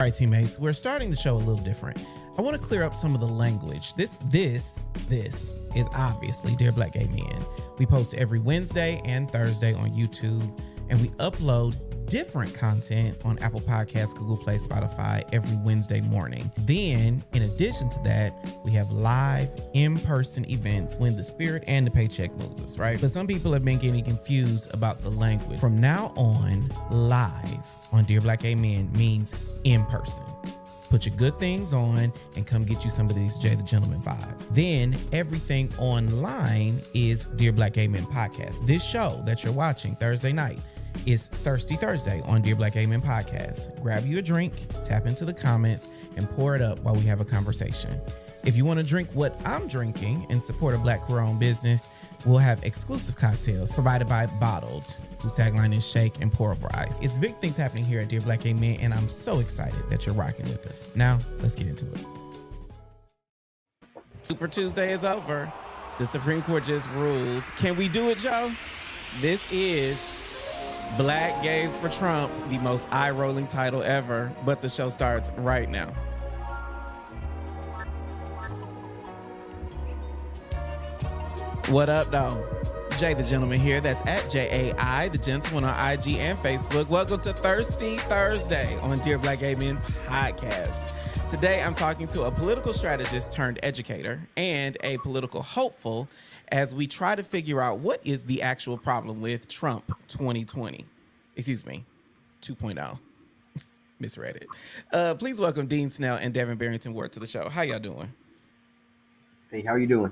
All right, teammates, we're starting the show a little different. I want to clear up some of the language. This is obviously Dear Black Gay Men. We post every Wednesday and Thursday on YouTube, and we upload different content on Apple Podcasts, Google Play, Spotify every Wednesday morning. Then, in addition to that, we have live in-person events when the spirit and the paycheck moves us, right? But some people have been getting confused about the language. From now on, live on Dear Black Gay Men means in person. Put your good things on and come get you some of these Jay the Gentleman vibes. Then everything online is Dear Black Gay Men podcast. This show that you're watching Thursday night is Thirsty Thursday on Dear Black Gay Men podcast. Grab you a drink, tap into the comments, and pour it up while we have a conversation. If you want to drink what I'm drinking and support a Black queer-owned business, we'll have exclusive cocktails provided by Bottled, whose tagline is Shake and Pour Over Ice. It's big things happening here at Dear Black Gay Men, and I'm so excited that you're rocking with us. Now, let's get into it. Super Tuesday is over. The Supreme Court just ruled. Can we do it, Joe? This is Black Gays for Trump, the most eye-rolling title ever, but the show starts right now. What up, though? Jay the Gentleman here. That's at JAI, the Gentleman on IG and Facebook. Welcome to Thirsty Thursday on Dear Black Gay Men podcast. Today, I'm talking to a political strategist turned educator and a political hopeful as we try to figure out what is the actual problem with Trump 2020. Excuse me, 2.0. Misread it. Please welcome Dean Snell and Devin Barrington Ward to the show. How y'all doing? Hey, how you doing?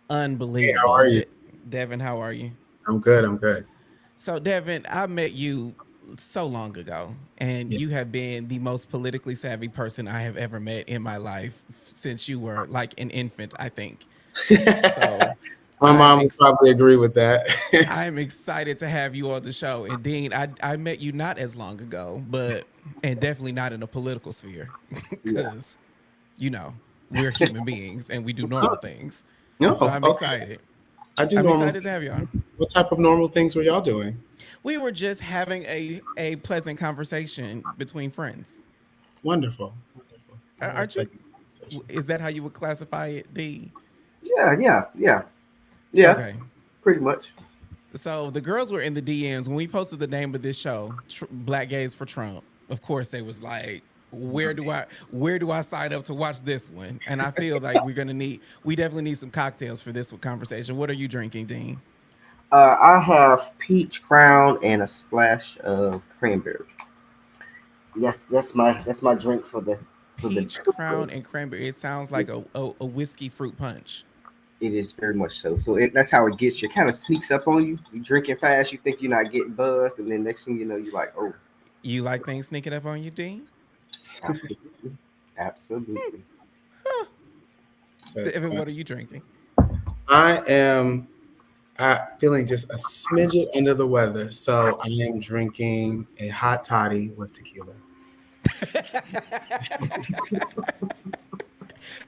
Unbelievable. Hey, how are you? Devin, how are you? I'm good. So, Devin, I met you so long ago, and you have been the most politically savvy person I have ever met in my life since you were like an infant, I think. So, my mom would probably agree with that. I'm excited to have you on the show. And Dean, I met you not as long ago, and definitely not in a political sphere, because, you know, we're human beings and we do normal things. No, so I'm excited. I'm excited to have you on. What type of normal things were y'all doing? We were just having a pleasant conversation between friends. Wonderful. Aren't you? Is that how you would classify it, D? Yeah. Okay. Pretty much. So the girls were in the DMs when we posted the name of this show, Black Gays for Trump. Of course, they was like, where do I sign up to watch this one? And I feel like we definitely need some cocktails for this conversation. What are you drinking, Dean? I have peach crown and a splash of cranberry. That's my drink for the peach crown and cranberry. It sounds like a whiskey fruit punch. It is very much so. So that's how it gets you. It kind of sneaks up on you. You drinking fast, you think you're not getting buzzed, and then next thing you know, you're like, oh. You like things sneaking up on you, Dean? Absolutely. Huh. Devin, what are you drinking? I am feeling just a smidget under the weather, so I am drinking a hot toddy with tequila.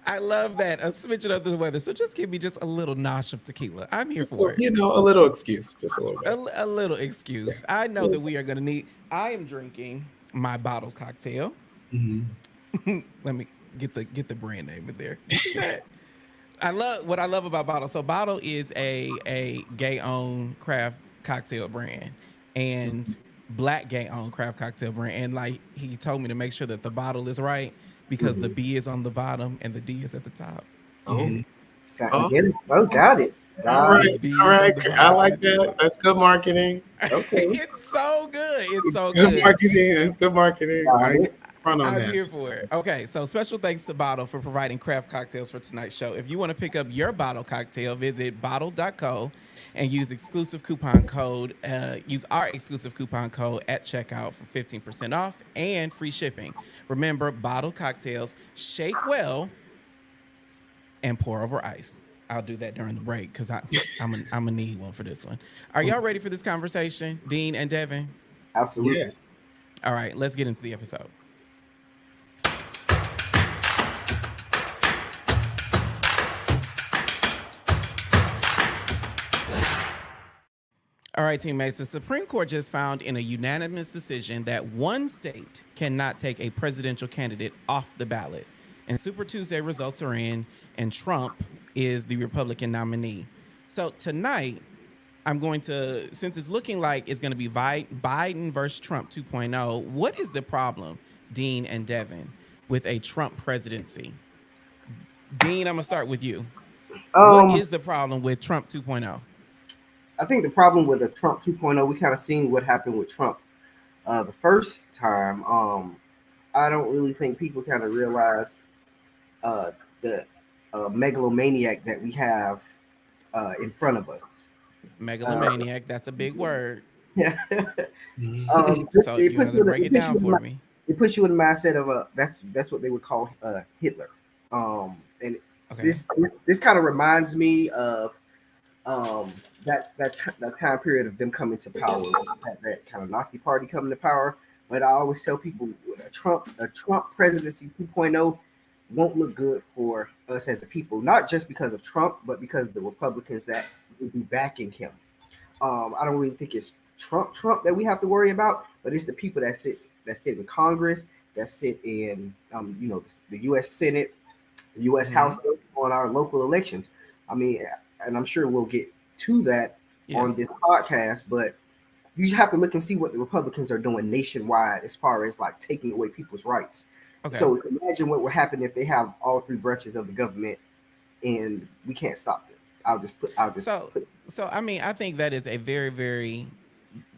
I love that. A smidget under the weather. So just give me just a little nosh of tequila. I'm here for it. You know, a little excuse, just a little bit. A little excuse. I know that we are going to need. I am drinking my bottle cocktail. Mm-hmm. Let me get the brand name in there. What I love about Bottle. So Bottle is a gay-owned craft cocktail brand and Black gay-owned craft cocktail brand. And like he told me to make sure that the bottle is right because the B is on the bottom and the D is at the top. Oh, got it. All right. I like that. That's good marketing. Okay. It's so good. It's so good. It's good marketing. I'm here for it. Okay, so special thanks to Bottle for providing craft cocktails for tonight's show. If you want to pick up your Bottle cocktail, visit bottle.co and use our exclusive coupon code at checkout for 15% off and free shipping. Remember, Bottle cocktails, shake well and pour over ice. I'll do that during the break because I'm gonna need one for this one. Are y'all ready for this conversation, Dean and Devin? Absolutely. Yes. All right, let's get into the episode. All right, teammates. The Supreme Court just found in a unanimous decision that one state cannot take a presidential candidate off the ballot. And Super Tuesday results are in, and Trump is the Republican nominee. So tonight, I'm going to, since it's looking like it's going to be Biden versus Trump 2.0, what is the problem, Dean and Devin, with a Trump presidency? Dean, I'm going to start with you. What is the problem with Trump 2.0? I think the problem with the Trump 2.0, we kind of seen what happened with Trump the first time. I don't really think people kind of realize the megalomaniac that we have in front of us. Megalomaniac, that's a big word. Yeah. So you have to break it down for me. It puts you in the mindset of that's what they would call Hitler. And this kind of reminds me of that time period of them coming to power, that kind of Nazi party coming to power. But I always tell people a Trump presidency 2.0 won't look good for us as a people, not just because of Trump, but because of the Republicans that will be backing him. I don't really think it's Trump that we have to worry about, but it's the people that sit in Congress, that sit in the U.S. Senate, the U.S. House on our local elections. I mean, and I'm sure we'll get to that on this podcast, but you have to look and see what the Republicans are doing nationwide as far as like taking away people's rights. Okay. So imagine what would happen if they have all three branches of the government and we can't stop them. So I mean, I think that is a very, very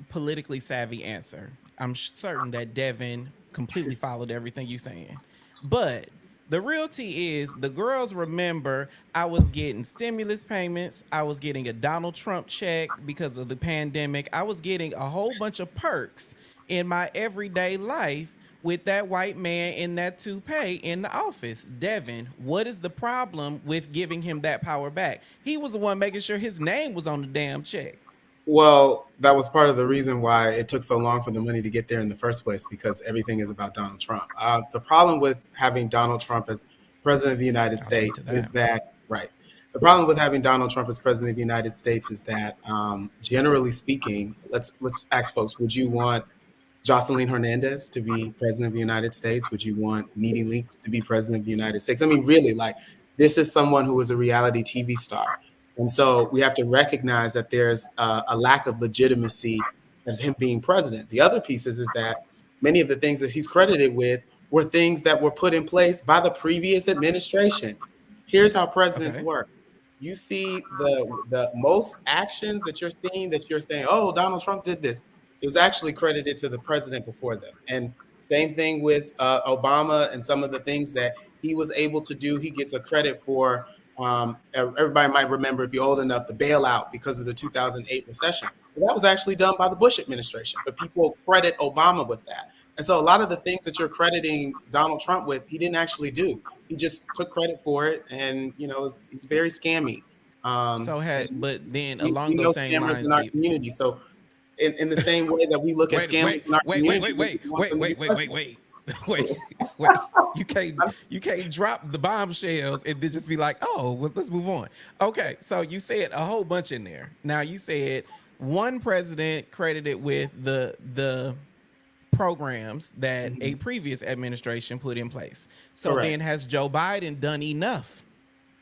politically savvy answer. I'm certain that Devin completely followed everything you're saying. But the realty is the girls remember I was getting stimulus payments. I was getting a Donald Trump check because of the pandemic. I was getting a whole bunch of perks in my everyday life with that white man in that toupee in the office. Devin, what is the problem with giving him that power back? He was the one making sure his name was on the damn check. Well, that was part of the reason why it took so long for the money to get there in the first place, because everything is about Donald Trump. The problem with having Donald Trump as president of the United States is that, the problem with having Donald Trump as president of the United States is that, generally speaking, let's ask folks, would you want Jocelyn Hernandez to be president of the United States? Would you want Needy Leaks to be president of the United States? I mean, really, this is someone who is a reality TV star. And so we have to recognize that there's a lack of legitimacy as him being president. The other piece is that many of the things that he's credited with were things that were put in place by the previous administration. Here's how presidents work. You see the most actions that you're seeing that you're saying, oh, Donald Trump did this. It was actually credited to the president before them. And same thing with Obama and some of the things that he was able to do. He gets a credit for. Everybody might remember, if you're old enough, the bailout because of the 2008 recession. But that was actually done by the Bush administration, but people credit Obama with that. And so a lot of the things that you're crediting Donald Trump with, he didn't actually do. He just took credit for it, and he's very scammy. But then along those same lines, in our community. So in the same way that we look at scammers in our community, wait. You can't drop the bombshells and then just be like, oh, well, let's move on. Okay, so you said a whole bunch in there. Now you said one president credited with the programs that a previous administration put in place. So then has Joe Biden done enough?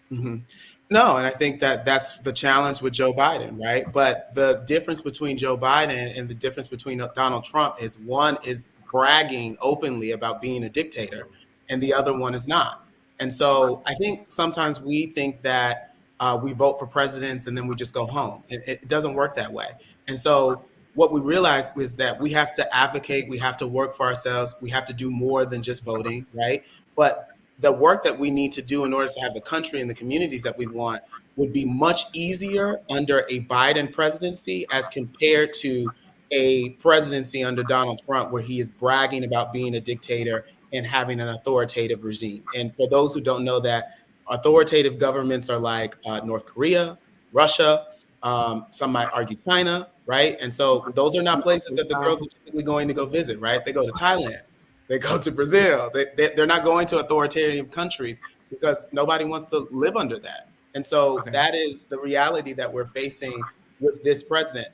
No, and I think that's the challenge with Joe Biden, right? But the difference between Joe Biden and the difference between Donald Trump is one is bragging openly about being a dictator, and the other one is not. And so I think sometimes we think that we vote for presidents and then we just go home. It doesn't work that way. And so what we realize is that we have to advocate, we have to work for ourselves, we have to do more than just voting, right? But the work that we need to do in order to have the country and the communities that we want would be much easier under a Biden presidency as compared to a presidency under Donald Trump, where he is bragging about being a dictator and having an authoritative regime. And for those who don't know that, authoritative governments are like North Korea, Russia, some might argue China, right? And so those are not places that the girls are typically going to go visit, right? They go to Thailand, they go to Brazil. They're not going to authoritarian countries because nobody wants to live under that. And so that is the reality that we're facing with this president.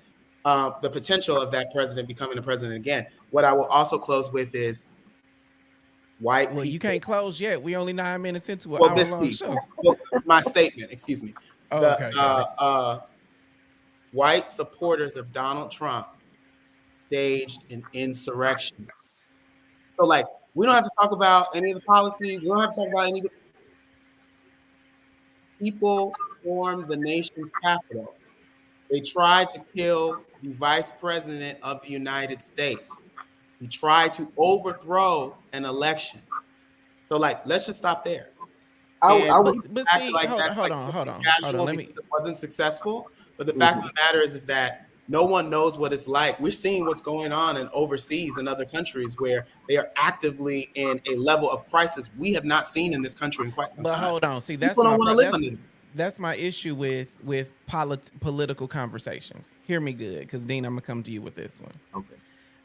the potential of that president becoming a president again. What I will also close with is white people. You can't close yet. We only 9 minutes into an hour-long show. Well, my statement, excuse me. Okay. White supporters of Donald Trump staged an insurrection. So, like, we don't have to talk about any of the policies. We don't have to talk about any of the people stormed the nation's capital. They tried to kill the vice president of the United States. He tried to overthrow an election. So, like, let's just stop there. Hold on. Let me. It wasn't successful, but the fact of the matter is that no one knows what it's like. We're seeing what's going on in overseas in other countries where they are actively in a level of crisis we have not seen in this country in quite some time. But hold on, see, that's my issue with political conversations. Hear me good, because Dean, I'm gonna come to you with this one. Okay.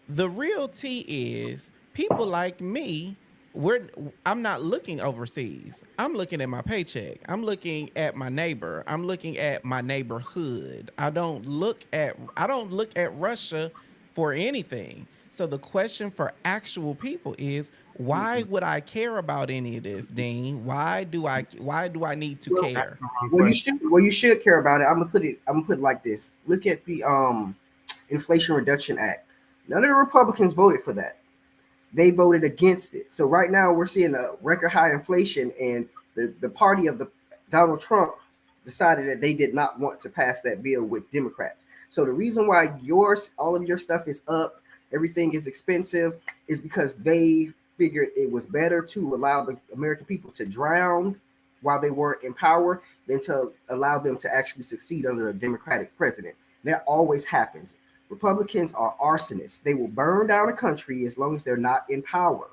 The real tea is people like me. I'm not looking overseas. I'm looking at my paycheck. I'm looking at my neighbor. I'm looking at my neighborhood. I don't look at Russia for anything. So the question for actual people is, why would I care about any of this, Dean? Why do I need to care? You should care about it. I'm gonna put it like this. Look at the Inflation Reduction Act. None of the Republicans voted for that. They voted against it. So right now we're seeing a record high inflation, and the party of Donald Trump decided that they did not want to pass that bill with Democrats. So the reason why all of your stuff is up, everything is expensive, is because they figured it was better to allow the American people to drown while they weren't in power than to allow them to actually succeed under a Democratic president. That always happens. Republicans are arsonists. They will burn down a country as long as they're not in power.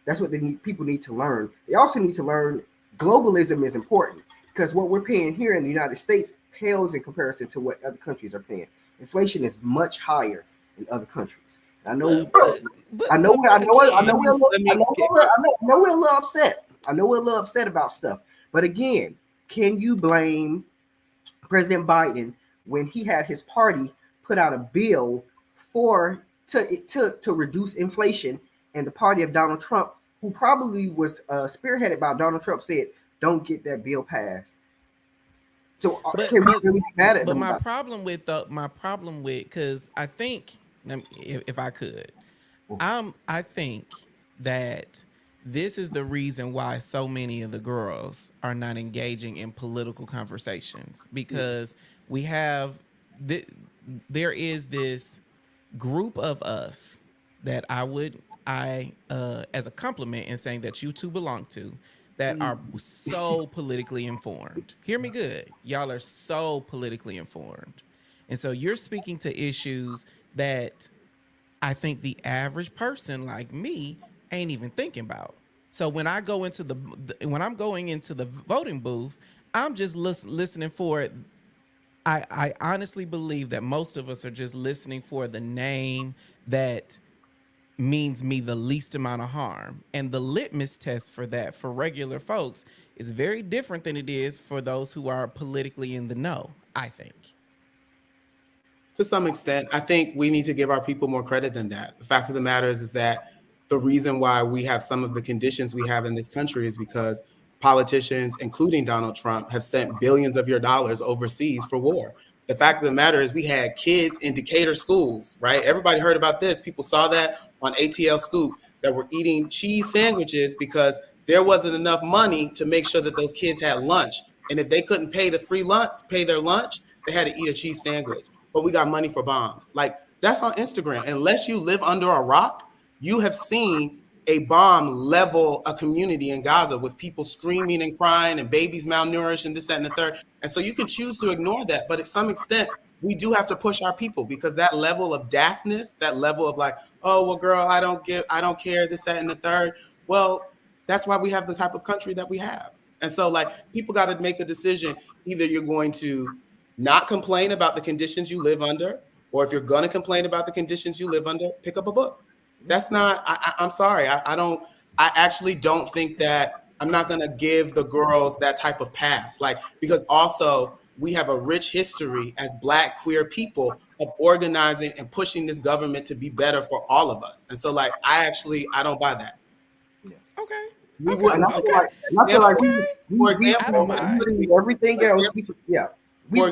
That's what people need to learn. They also need to learn globalism is important, because what we're paying here in the United States pales in comparison to what other countries are paying. Inflation is much higher in other countries. I know we're a little upset. I know we're a little upset about stuff. But again, can you blame President Biden when he had his party put out a bill to reduce inflation, and the party of Donald Trump, who probably was spearheaded by Donald Trump, said, "Don't get that bill passed." So my problem with because I think, if I could, I think that this is the reason why so many of the girls are not engaging in political conversations, because we have there is this group of us that I as a compliment in saying that you two belong to, that are so politically informed. Hear me good. Y'all are so politically informed. And so you're speaking to issues that I think the average person like me ain't even thinking about. So when I go into when I'm going into the voting booth, I'm just listening for it. I honestly believe that most of us are just listening for the name that means me the least amount of harm. And the litmus test for that, for regular folks, is very different than it is for those who are politically in the know, I think. To some extent, I think we need to give our people more credit than that. The fact of the matter is that the reason why we have some of the conditions we have in this country is because politicians, including Donald Trump, have sent billions of your dollars overseas for war. The fact of the matter is we had kids in Decatur schools, right? Everybody heard about this. People saw that on ATL Scoop, that were eating cheese sandwiches because there wasn't enough money to make sure that those kids had lunch. And if they couldn't pay their lunch, they had to eat a cheese sandwich. But we got money for bombs. Like, that's on Instagram. Unless you live under a rock, you have seen a bomb level a community in Gaza with people screaming and crying and babies malnourished and this, that, and the third. And so you can choose to ignore that. But at some extent, we do have to push our people, because that level of daftness, that level of like, oh, well, girl, I don't care, this, that, and the third. Well, that's why we have the type of country that we have. And so, like, people got to make a decision. Either you're going to not complain about the conditions you live under, or if you're going to complain about the conditions you live under, pick up a book. That's not, I'm sorry. I actually don't think that, I'm not going to give the girls that type of pass. Like, because also we have a rich history as Black queer people of organizing and pushing this government to be better for all of us. And so, like, I don't buy that. Yeah. Okay. We wouldn't. I feel like for example, everything else. For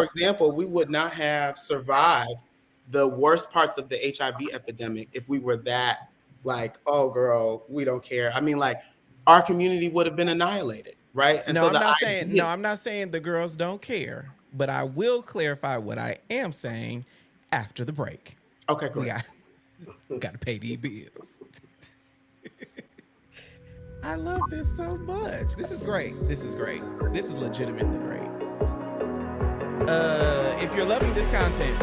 example, we would not have survived the worst parts of the HIV epidemic if we were that like, oh girl, we don't care. I mean, like, our community would have been annihilated, right? And I'm not saying the girls don't care, but I will clarify what I am saying after the break. Okay, great. We got to pay these bills. I love this so much. This is great. This is legitimately great. If you're loving this content,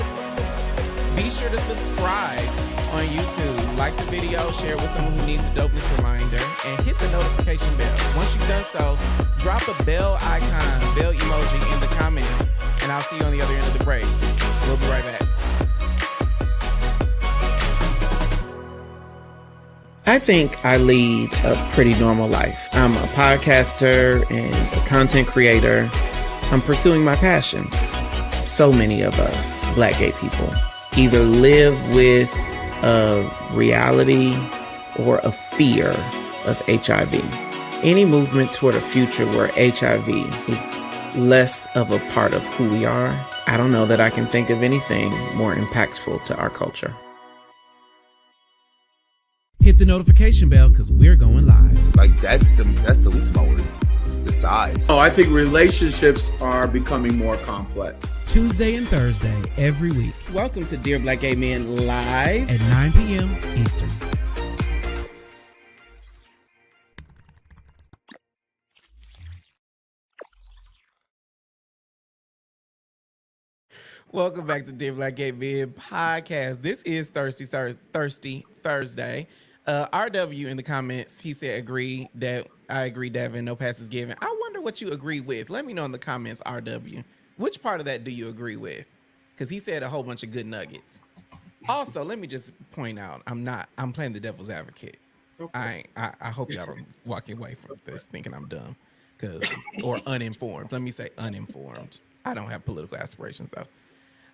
be sure to subscribe on YouTube, like the video, share it with someone who needs a dopeness reminder, and hit the notification bell. Once you've done so, drop a bell icon, bell emoji in the comments, and I'll see you on the other end of the break. We'll be right back. I think I lead a pretty normal life. I'm a podcaster and a content creator. I'm pursuing my passions. So many of us, Black gay people, either live with a reality or a fear of HIV. Any movement toward a future where HIV is less of a part of who we are, I don't know that I can think of anything more impactful to our culture. Hit the notification bell because we're going live. Like that's the least of my worries. The size. Oh, I think relationships are becoming more complex. Tuesday and Thursday every week. Welcome to Dear Black Gay Men Live at 9 p.m. Eastern. Welcome back to Dear Black Gay Men Podcast. This is Thirsty Thursday. RW in the comments, he said, I agree, Devin, no passes given. I wonder what you agree with. Let me know in the comments, RW. Which part of that do you agree with? Because he said a whole bunch of good nuggets. Also, let me just point out, I'm playing the devil's advocate. I hope y'all don't walk away from this thinking I'm dumb or uninformed. Let me say uninformed. I don't have political aspirations, though.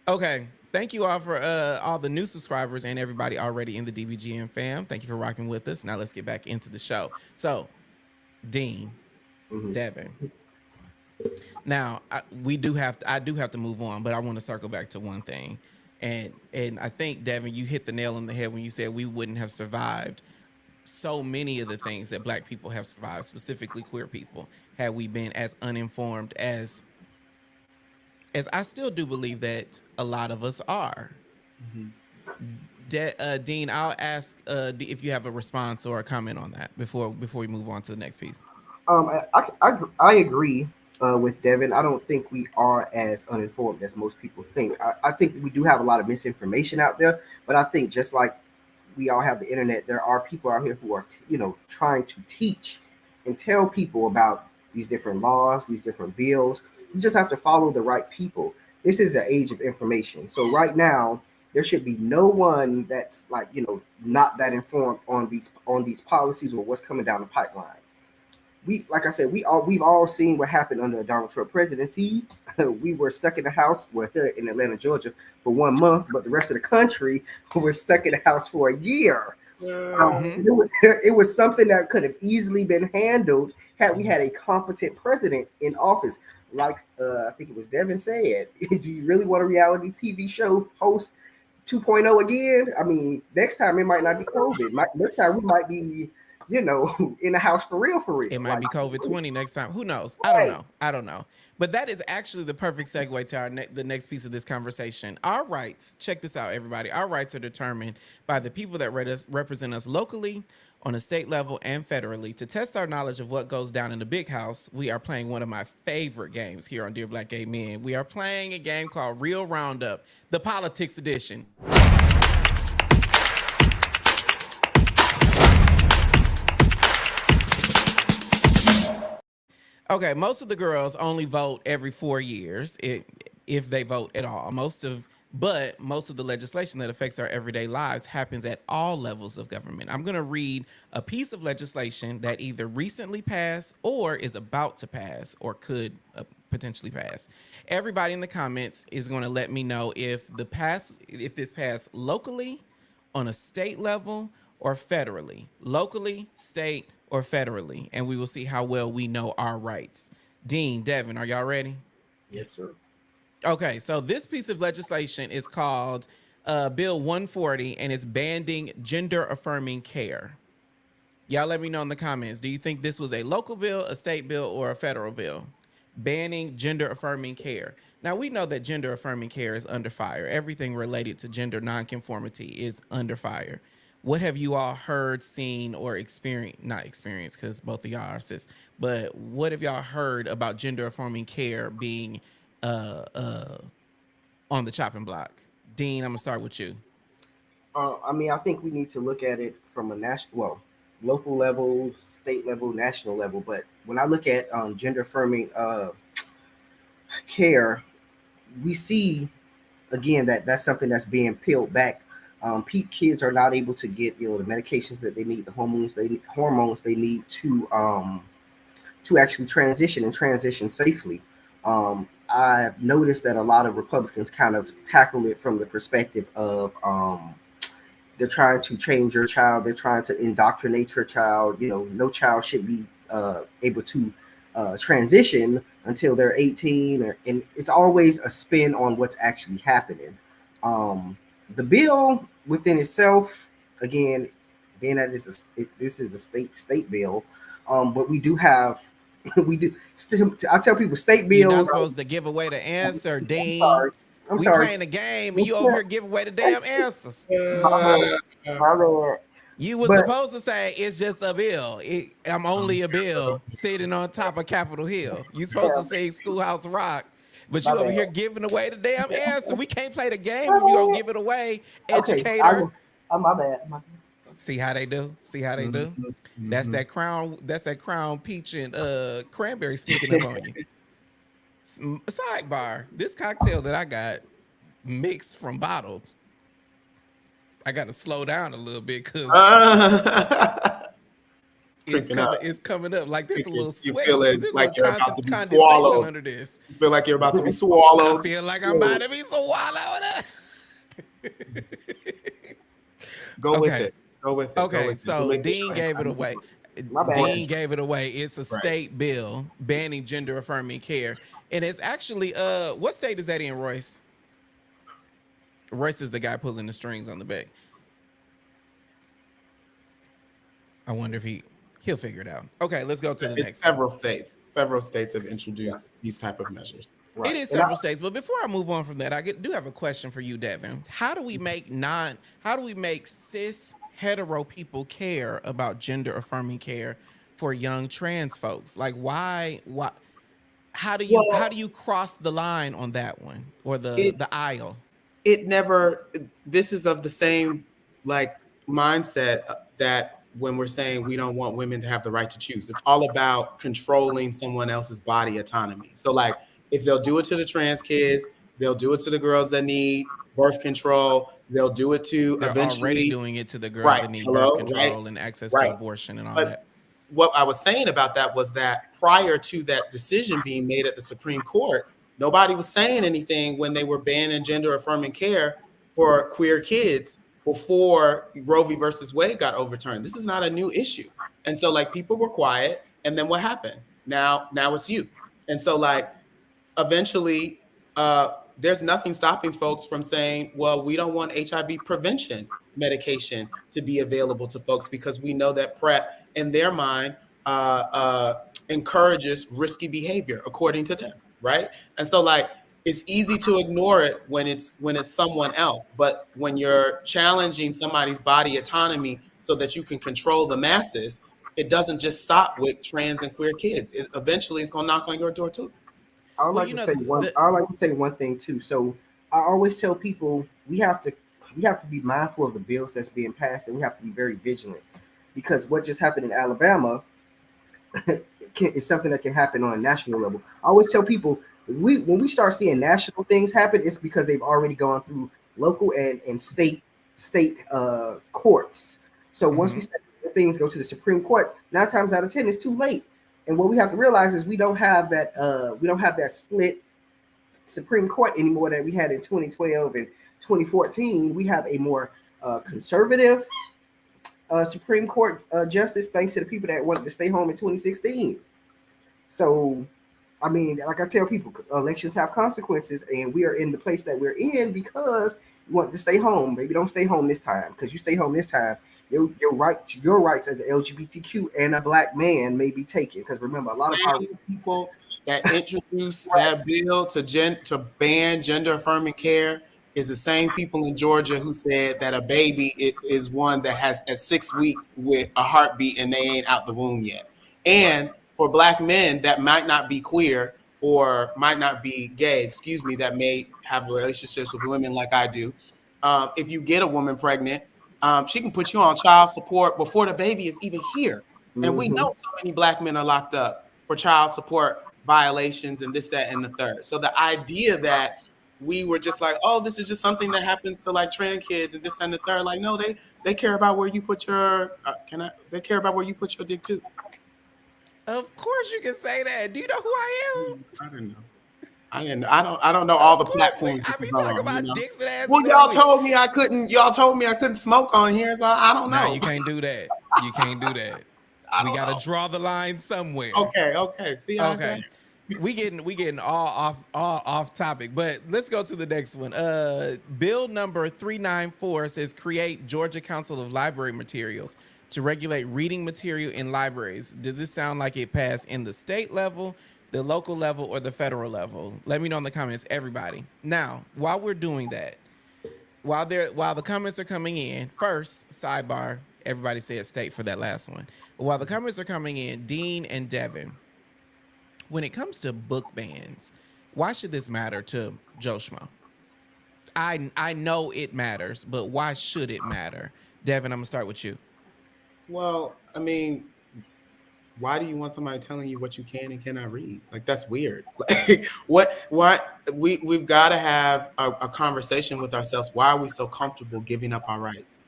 Okay, thank you all for all the new subscribers and everybody already in the DBGN fam. Thank you for rocking with us. Now let's get back into the show. So, Dean, Devin. Now I do have to move on, but I want to circle back to one thing, and I think, Devin, you hit the nail on the head when you said we wouldn't have survived so many of the things that Black people have survived, specifically queer people, had we been as uninformed as I still do believe that a lot of us are. Dean, I'll ask if you have a response or a comment on that before we move on to the next piece. I agree with Devin. I don't think we are as uninformed as most people think. I think we do have a lot of misinformation out there, but I think just like we all have the internet, there are people out here who are trying to teach and tell people about these different laws, these different bills. You just have to follow the right people. This is the age of information. So right now, there should be no one that's not that informed on these policies or what's coming down the pipeline. We've all seen what happened under the Donald Trump presidency. We were stuck in the house. We're here in Atlanta, Georgia, for 1 month, but the rest of the country was stuck in the house for a year. It was something that could have easily been handled had we had a competent president in office. Like I think it was Devin said, do you really want a reality TV show host 2.0 again? I mean, next time it might not be COVID. Next time we might be, in the house for real. It might be COVID-20 next time. Who knows? I don't know. But that is actually the perfect segue to the next piece of this conversation. Our rights, check this out, everybody. Our rights are determined by the people that represent us locally, on a state level, and federally. To test our knowledge of what goes down in the big house, we are playing one of my favorite games here on Dear Black Gay Men. We are playing a game called Real Roundup, the politics edition. Okay, most of the girls only vote every 4 years, if they vote at all. But most of the legislation that affects our everyday lives happens at all levels of government. I'm going to read a piece of legislation that either recently passed or is about to pass or could potentially pass. Everybody in the comments is going to let me know if this passed locally, on a state level, or federally. Locally, state, or federally. And we will see how well we know our rights. Dean, Devin, are y'all ready? Yes, sir. Okay, so this piece of legislation is called Bill 140, and it's banning gender affirming care. Y'all let me know in the comments. Do you think this was a local bill, a state bill, or a federal bill? Banning gender affirming care. Now, we know that gender affirming care is under fire. Everything related to gender nonconformity is under fire. What have you all heard, seen, or experienced? Not experienced, because both of y'all are cis, but what have y'all heard about gender affirming care being on the chopping block? Dean, I'm gonna start with you. I mean, I think we need to look at it from a local level, state level, national level. But when I look at gender affirming care, we see again that's something that's being peeled back. Kids are not able to get the medications that they need, the hormones they need to actually transition safely. I've noticed that a lot of Republicans kind of tackle it from the perspective of they're trying to change your child. They're trying to indoctrinate your child. No child should be able to transition until they're 18. And it's always a spin on what's actually happening. The bill within itself, again, being that this is a state bill, but we do have I tell people state bills. You're not supposed to give away the answer, Dean. I'm sorry. Playing a game and you over here giving away the damn answers. My bad. You were supposed to say it's just a bill. I'm only a bill sitting on top of Capitol Hill. You supposed to say Schoolhouse Rock, but you over here giving away the damn answer. We can't play the game if you gonna give it away, educator. Okay, my bad. See how they do? See how they do? Mm-hmm. That's that crown peach and cranberry sneaking up on you. Sidebar, this cocktail that I got mixed from bottled, I got to slow down a little bit because it's coming up like this. A little sweat. You feel like you're about to be swallowed under this. You feel like you're about to be swallowed. I feel like I'm about to be swallowed. Go with it. Okay, so Dean gave it away. Dean gave it away. It's a state bill banning gender affirming care. And it's actually, what state is that in, Royce? Royce is the guy pulling the strings on the back. I wonder if he'll figure it out. Okay, let's go to the next. Several states have introduced these type of measures. Right. It is several states, but before I move on from that, I do have a question for you, Devin. How do we make cis hetero people care about gender affirming care for young trans folks? Like why how do you cross the line on that one, or the aisle? This is of the same mindset that when we're saying we don't want women to have the right to choose, it's all about controlling someone else's body autonomy. So if they'll do it to the trans kids, they'll do it to the girls that need birth control. They'll do it to They're eventually already doing it to the girls that need birth control and access to abortion and all that. What I was saying about that was that prior to that decision being made at the Supreme Court, nobody was saying anything when they were banning gender affirming care for queer kids before Roe v. versus Wade got overturned. This is not a new issue. And so people were quiet, and then what happened? Now it's you. And so eventually there's nothing stopping folks from saying, well, we don't want HIV prevention medication to be available to folks because we know that PrEP in their mind encourages risky behavior according to them, right? And so it's easy to ignore it when it's someone else, but when you're challenging somebody's body autonomy so that you can control the masses, it doesn't just stop with trans and queer kids. Eventually it's gonna knock on your door too. I would like to say one thing too. So I always tell people we have to be mindful of the bills that's being passed, and we have to be very vigilant, because what just happened in Alabama is something that can happen on a national level. I always tell people when we start seeing national things happen, it's because they've already gone through local and state courts. So once things go to the Supreme Court, 9 times out of 10, it's too late. And what we have to realize is we don't have that split Supreme Court anymore that we had in 2012 and 2014. We have a more conservative Supreme Court justice, thanks to the people that wanted to stay home in 2016. So, I mean, like I tell people, elections have consequences, and we are in the place that we're in because we want to stay home. Maybe don't stay home this time, because you stay home this time, your rights as an LGBTQ and a black man may be taken. Because remember, a lot of our people that introduced that bill to ban gender affirming care is the same people in Georgia who said that a baby is one that has at 6 weeks with a heartbeat and they ain't out the womb yet. And for black men that might not be queer or might not be gay, that may have relationships with women like I do. If you get a woman pregnant, she can put you on child support before the baby is even here. And we know so many black men are locked up for child support violations and this, that, and the third. So the idea that we were just like, oh, this is just something that happens to like trans kids and this and the third. Like, no, they care about where you put your they care about where you put your dick too. Of course you can say that. Do you know who I am? I don't know all the platforms. I be talking about dicks and asses. Well, y'all told me I couldn't smoke on here, so I don't know. No, you can't do that. You can't do that. We gotta draw the line somewhere. Okay. See, okay. We getting all off topic, but let's go to the next one. Bill number 394 says create Georgia Council of Library Materials to regulate reading material in libraries. Does this sound like it passed in the state level, the local level, or the federal level? Let me know in the comments, everybody. Now, while we're doing that, while the comments are coming in, first sidebar, everybody said state for that last one. But while the comments are coming in, Dean and Devin, when it comes to book bans, why should this matter to Joe Schmo? I know it matters, but why should it matter? Devin, I'm gonna start with you. Well, I mean, why do you want somebody telling you what you can and cannot read? Like, that's weird. Like, we've got to have a conversation with ourselves. Why are we so comfortable giving up our rights?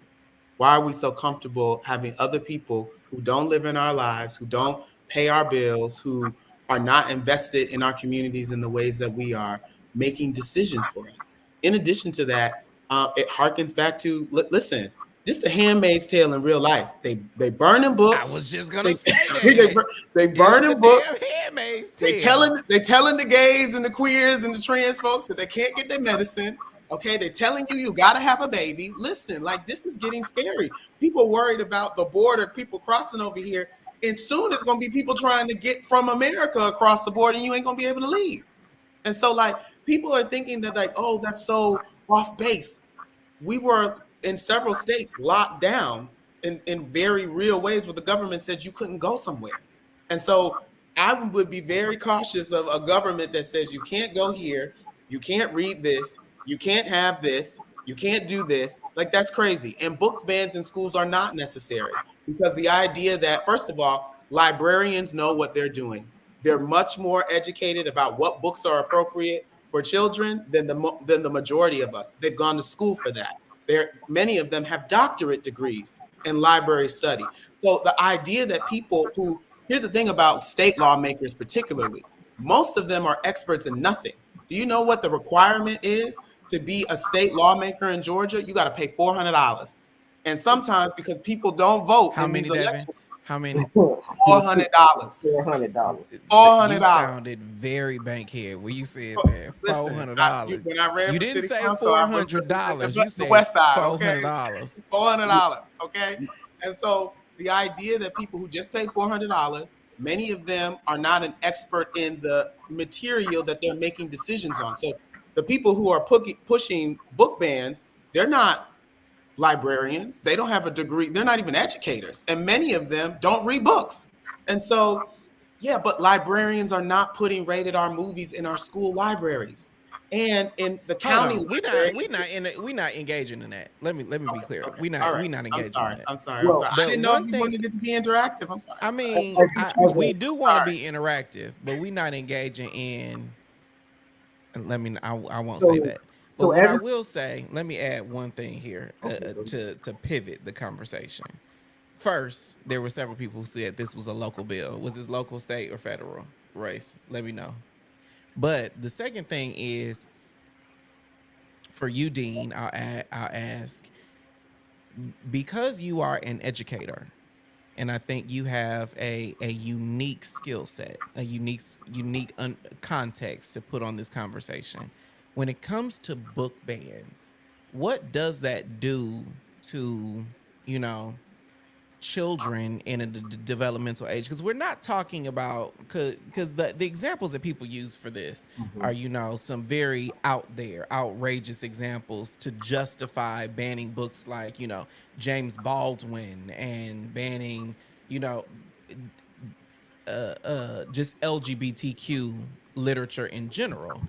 Why are we so comfortable having other people who don't live in our lives, who don't pay our bills, who are not invested in our communities in the ways that we are, making decisions for us? In addition to that, it harkens back to, listen, this is the Handmaid's Tale in real life. They burning books. I was just gonna say that. they burning books. Handmaid's Tale. They telling the gays and the queers and the trans folks that they can't get their medicine. Okay, they're telling you gotta have a baby. Listen, like, this is getting scary. People worried about the border, people crossing over here, and soon it's gonna be people trying to get from America across the border, and you ain't gonna be able to leave. And so, like, people are thinking that, like, oh, that's so off base. We were in several states locked down in very real ways where the government said you couldn't go somewhere. And so I would be very cautious of a government that says you can't go here, you can't read this, you can't have this, you can't do this. Like, that's crazy. And book bans in schools are not necessary, because the idea that, first of all, librarians know what they're doing. They're much more educated about what books are appropriate for children than the majority of us. They've gone to school for that. Many of them have doctorate degrees in library study. So the idea that here's the thing about state lawmakers particularly, most of them are experts in nothing. Do you know what the requirement is to be a state lawmaker in Georgia? You got to pay $400. And sometimes, because people don't vote in these elections, how many? $400. $400. You sounded very bankhead when you said that. $400. When I ran you for didn't city say council, $400. You said West Side, $400. $400. Okay. And so the idea that people who just pay $400, many of them are not an expert in the material that they're making decisions on. So the people who are pushing book bans, they're not librarians. They don't have a degree. They're not even educators. And many of them don't read books. And so, yeah, but librarians are not putting rated R movies in our school libraries. And in the county, we're not engaging in that. Let me be clear. Okay. We're not engaging in that. I'm sorry. I didn't know if you wanted it to be interactive. I'm sorry. I mean, we do want to be interactive, but we're not engaging in. I won't say that. But what I will say, let me add one thing here to pivot the conversation. first, there were several people who said this was a local bill. Was this local, state, or federal? Race? Let me know. But the second thing is, for you, Dean, I'll ask, because you are an educator, and I think you have a unique skill set, a unique context to put on this conversation. When it comes to book bans, what does that do to, you know, children in a developmental age? Because we're not talking about, because the examples that people use for this are, you know, some very out there, outrageous examples to justify banning books like, you know, James Baldwin, and banning, you know, just LGBTQ literature in general.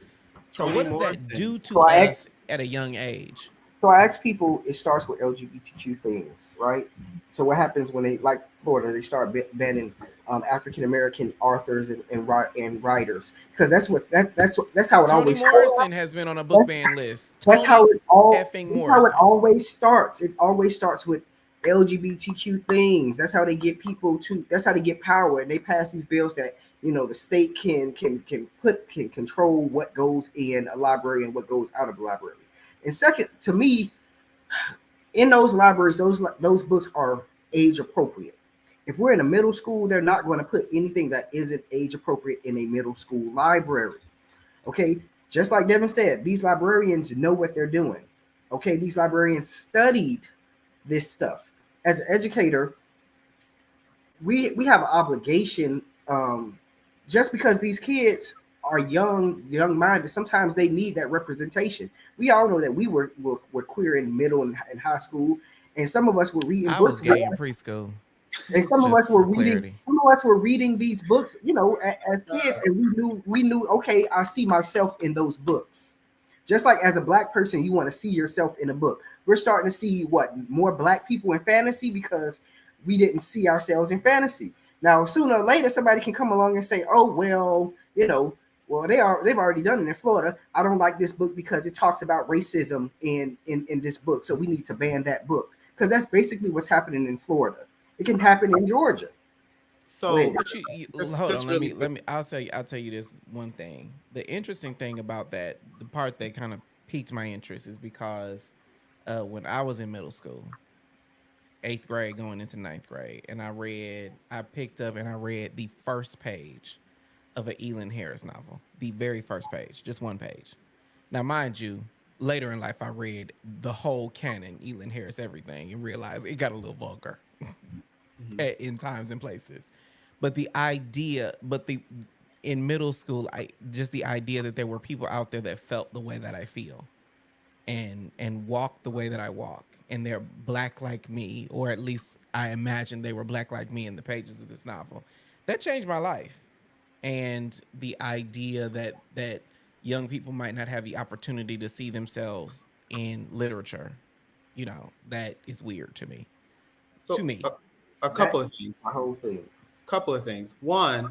So what does that do to us at a young age? So I ask people, it starts with LGBTQ things, right? So what happens when they, like Florida, they start banning African American authors and writers, because that's how it Toni always Morrison starts. has been on a book ban list. That's how it always starts. It always starts with LGBTQ things. That's how they get people to. That's how they get power, and they pass these bills that, you know, the state can control what goes in a library and what goes out of a library. And second, to me, in those libraries, those books are age appropriate. If we're in a middle school, they're not going to put anything that isn't age appropriate in a middle school library. Okay, just like Devin said, these librarians know what they're doing. Okay, these librarians studied this stuff. As an educator, we have an obligation. Just because these kids are young-minded, sometimes they need that representation. We all know that we were queer in middle and high school, and some of us were reading books. I was gay in preschool, and some of us were reading. Some of us were reading these books, you know, as kids, and we knew. Okay, I see myself in those books. Just like as a Black person, you want to see yourself in a book. We're starting to see more Black people in fantasy because we didn't see ourselves in fantasy. Now, sooner or later, somebody can come along and say, "Oh, well, you know, they've already done it in Florida. I don't like this book because it talks about racism in this book, so we need to ban that book." Because that's basically what's happening in Florida. It can happen in Georgia. So, but hold on. Let me. I'll tell you this one thing. The interesting thing about that, the part that kind of piqued my interest, is because when I was in middle school, 8th grade going into 9th grade, and I picked up and I read the first page of an Elin Harris novel, the very first page, just one page. Now, mind you, later in life, I read the whole canon, Elin Harris, everything, and realized it got a little vulgar in times and places. But in middle school, the idea that there were people out there that felt the way that I feel, and walked the way that I walk, and they're Black like me, or at least I imagine they were Black like me in the pages of this novel. That changed my life. And the idea that young people might not have the opportunity to see themselves in literature, you know, that is weird to me. So, to me, a couple of things. A whole thing. Couple of things. One,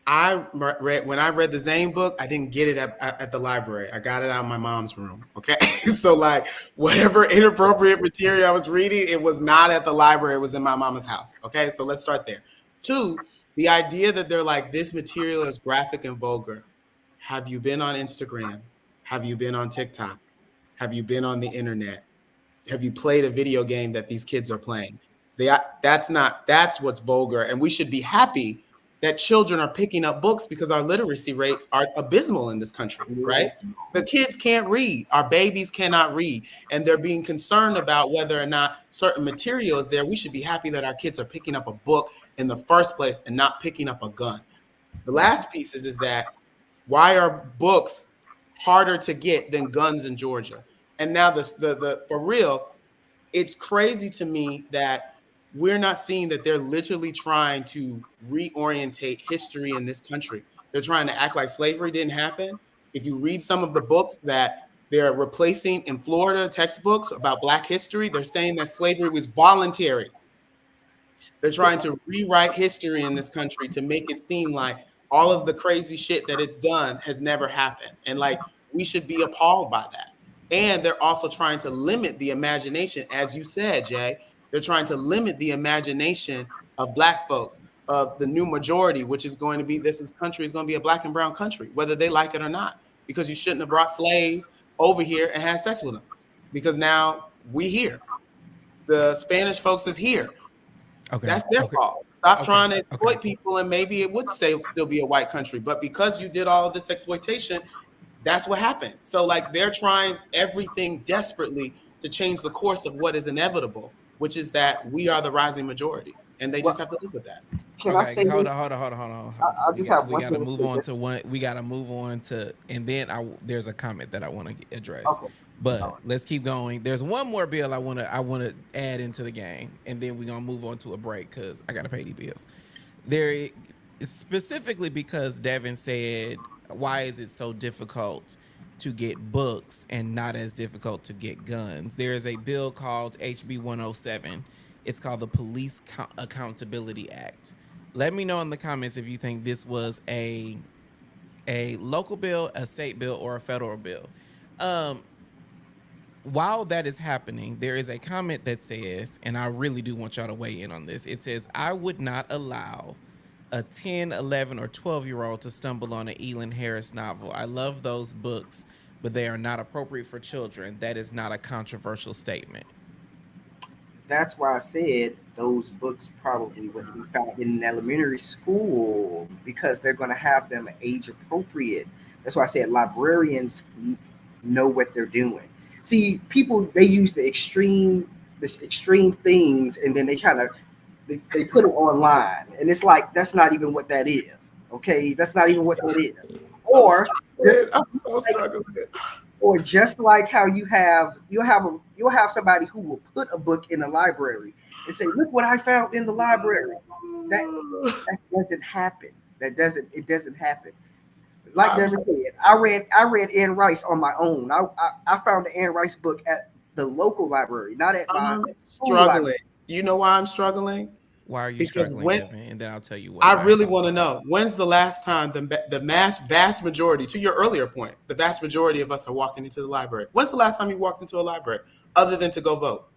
when I read the Zane book, I didn't get it at the library. I got it out of my mom's room. Okay, so like whatever inappropriate material I was reading, it was not at the library. It was in my mama's house. Okay, so let's start there. Two, the idea that they're like, this material is graphic and vulgar. Have you been on Instagram? Have you been on TikTok? Have you been on the internet? Have you played a video game that these kids are playing? That's what's vulgar. And we should be happy that children are picking up books, because our literacy rates are abysmal in this country, right? The kids can't read. Our babies cannot read. And they're being concerned about whether or not certain material is there. We should be happy that our kids are picking up a book in the first place and not picking up a gun. The last piece is that why are books harder to get than guns in Georgia? And now the for real, it's crazy to me that we're not seeing that they're literally trying to reorientate history in this country. They're trying to act like slavery didn't happen. If you read some of the books that they're replacing in Florida, textbooks about Black history, they're saying that slavery was voluntary. They're trying to rewrite history in this country to make it seem like all of the crazy shit that it's done has never happened. And like, we should be appalled by that. And they're also trying to limit the imagination, as you said, Jay. They're trying to limit the imagination of Black folks, of the new majority, which is going to be, this country is going to be a Black and brown country, whether they like it or not, because you shouldn't have brought slaves over here and had sex with them, because now we here. The Spanish folks is here. Okay. That's their fault. Stop trying to exploit people, and maybe it would still be a white country. But because you did all of this exploitation, that's what happened. So like they're trying everything desperately to change the course of what is inevitable, which is that we are the rising majority, and they just have to live with that. Can I say hold on. We got to move on to one. We got to move on to, and then there's a comment that I want to address. Okay. But let's keep going. There's one more bill I want to add into the game, and then we're gonna move on to a break because I gotta pay these bills. There, specifically because Devin said, "Why is it so difficult to get books and not as difficult to get guns?" There is a bill called HB 107. It's called the Police Accountability Act. Let me know in the comments if you think this was a local bill, a state bill, or a federal bill. While that is happening, there is a comment that says, and I really do want y'all to weigh in on this. It says, I would not allow a 10, 11, or 12-year-old to stumble on an Elin Harris novel. I love those books, but they are not appropriate for children. That is not a controversial statement. That's why I said those books probably would be found in elementary school because they're going to have them age appropriate. That's why I said librarians know what they're doing. See, people, they use the extreme things, and then they kind of they put it online, and it's like that's not even what that is. Okay, that's not even what that is. Or I'm so struggling. Or just like how you'll have somebody who will put a book in the library and say, "Look what I found in the library." That doesn't happen. It doesn't happen. Like Devin said, I read Anne Rice on my own. I found the Anne Rice book at the local library, not at my struggling. Library. You know why I'm struggling? Why are you struggling, Devin? And then I'll tell you what. I really want to know. When's the last time the vast majority, to your earlier point, the vast majority of us are walking into the library? When's the last time you walked into a library other than to go vote?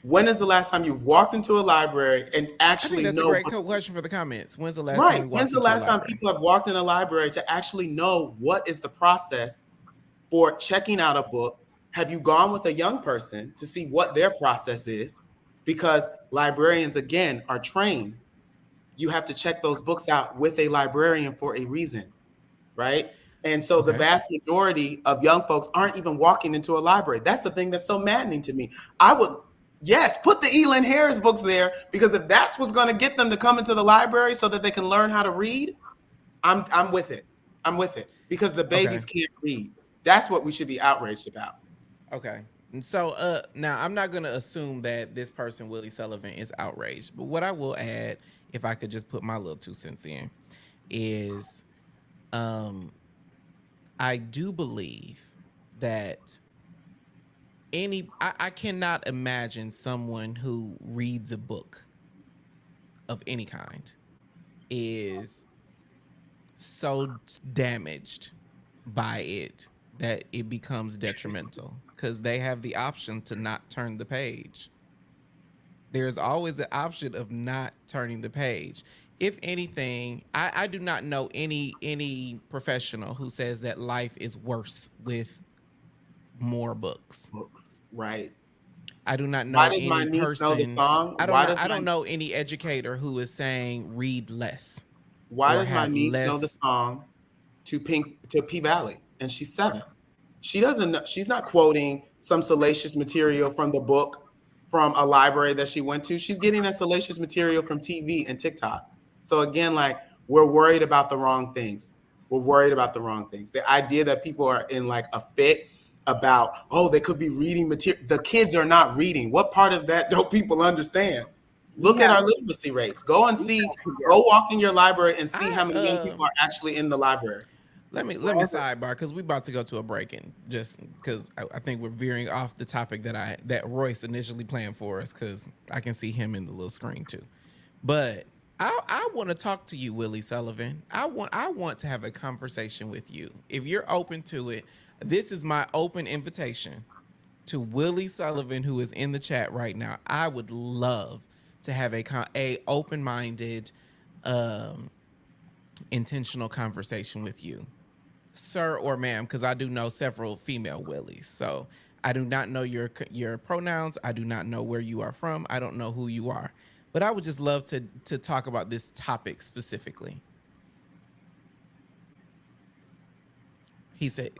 When is the last time you've walked into a library and actually that's know? That's a great question for the comments. When's the last time? When's the last time people have walked in a library to actually know what is the process for checking out a book? Have you gone with a young person to see what their process is? Because librarians, again, are trained. You have to check those books out with a librarian for a reason, right? And so the vast majority of young folks aren't even walking into a library. That's the thing that's so maddening to me. Yes, put the Elin Harris books there, because if that's what's going to get them to come into the library so that they can learn how to read, I'm with it. I'm with it, because the babies can't read. That's what we should be outraged about. Okay. And so now I'm not going to assume that this person, Willie Sullivan, is outraged. But what I will add, if I could just put my little 2 cents in, is I do believe that I cannot imagine someone who reads a book of any kind is so damaged by it that it becomes detrimental, because they have the option to not turn the page. There's always an option of not turning the page. If anything, I do not know any professional who says that life is worse with more books. Right. I do not know any my niece person. Know the song? I don't know any educator who is saying read less. Why does my niece know the song to P Valley, and she's 7? She doesn't know. She's not quoting some salacious material from the book from a library that she went to. She's getting that salacious material from TV and TikTok. So again, like, we're worried about the wrong things. We're worried about the wrong things. The idea that people are in like a fit about, oh, they could be reading material. The kids are not reading. What part of that don't people understand? Look at our literacy rates. Go and see. Go walk in your library and see how many young people are actually in the library. Let me sidebar, because we're about to go to a break, and just because I think we're veering off the topic that Royce initially planned for us, because I can see him in the little screen too. But I want to talk to you, Willie Sullivan. I want to have a conversation with you. If you're open to it, this is my open invitation to Willie Sullivan, who is in the chat right now. I would love to have a open-minded, intentional conversation with you, sir or ma'am, because I do know several female Willies. So I do not know your pronouns. I do not know where you are from. I don't know who you are. But I would just love to talk about this topic specifically. He said,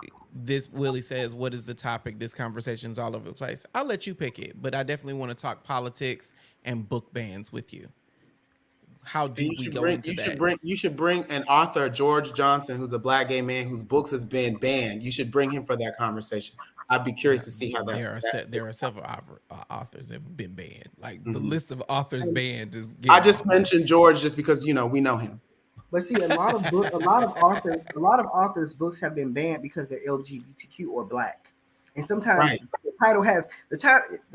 Willie says, what is the topic? This conversation is all over the place. I'll let you pick it, but I definitely want to talk politics and book bans with you. How deep we go into that? You should bring an author, George Johnson, who's a Black gay man whose books has been banned. You should bring him for that conversation. I'd be curious to see how that. There are several authors that have been banned. Like the list of authors banned is. I just mentioned George just because we know him. But see, a lot of authors' books have been banned because they're LGBTQ or Black, and sometimes the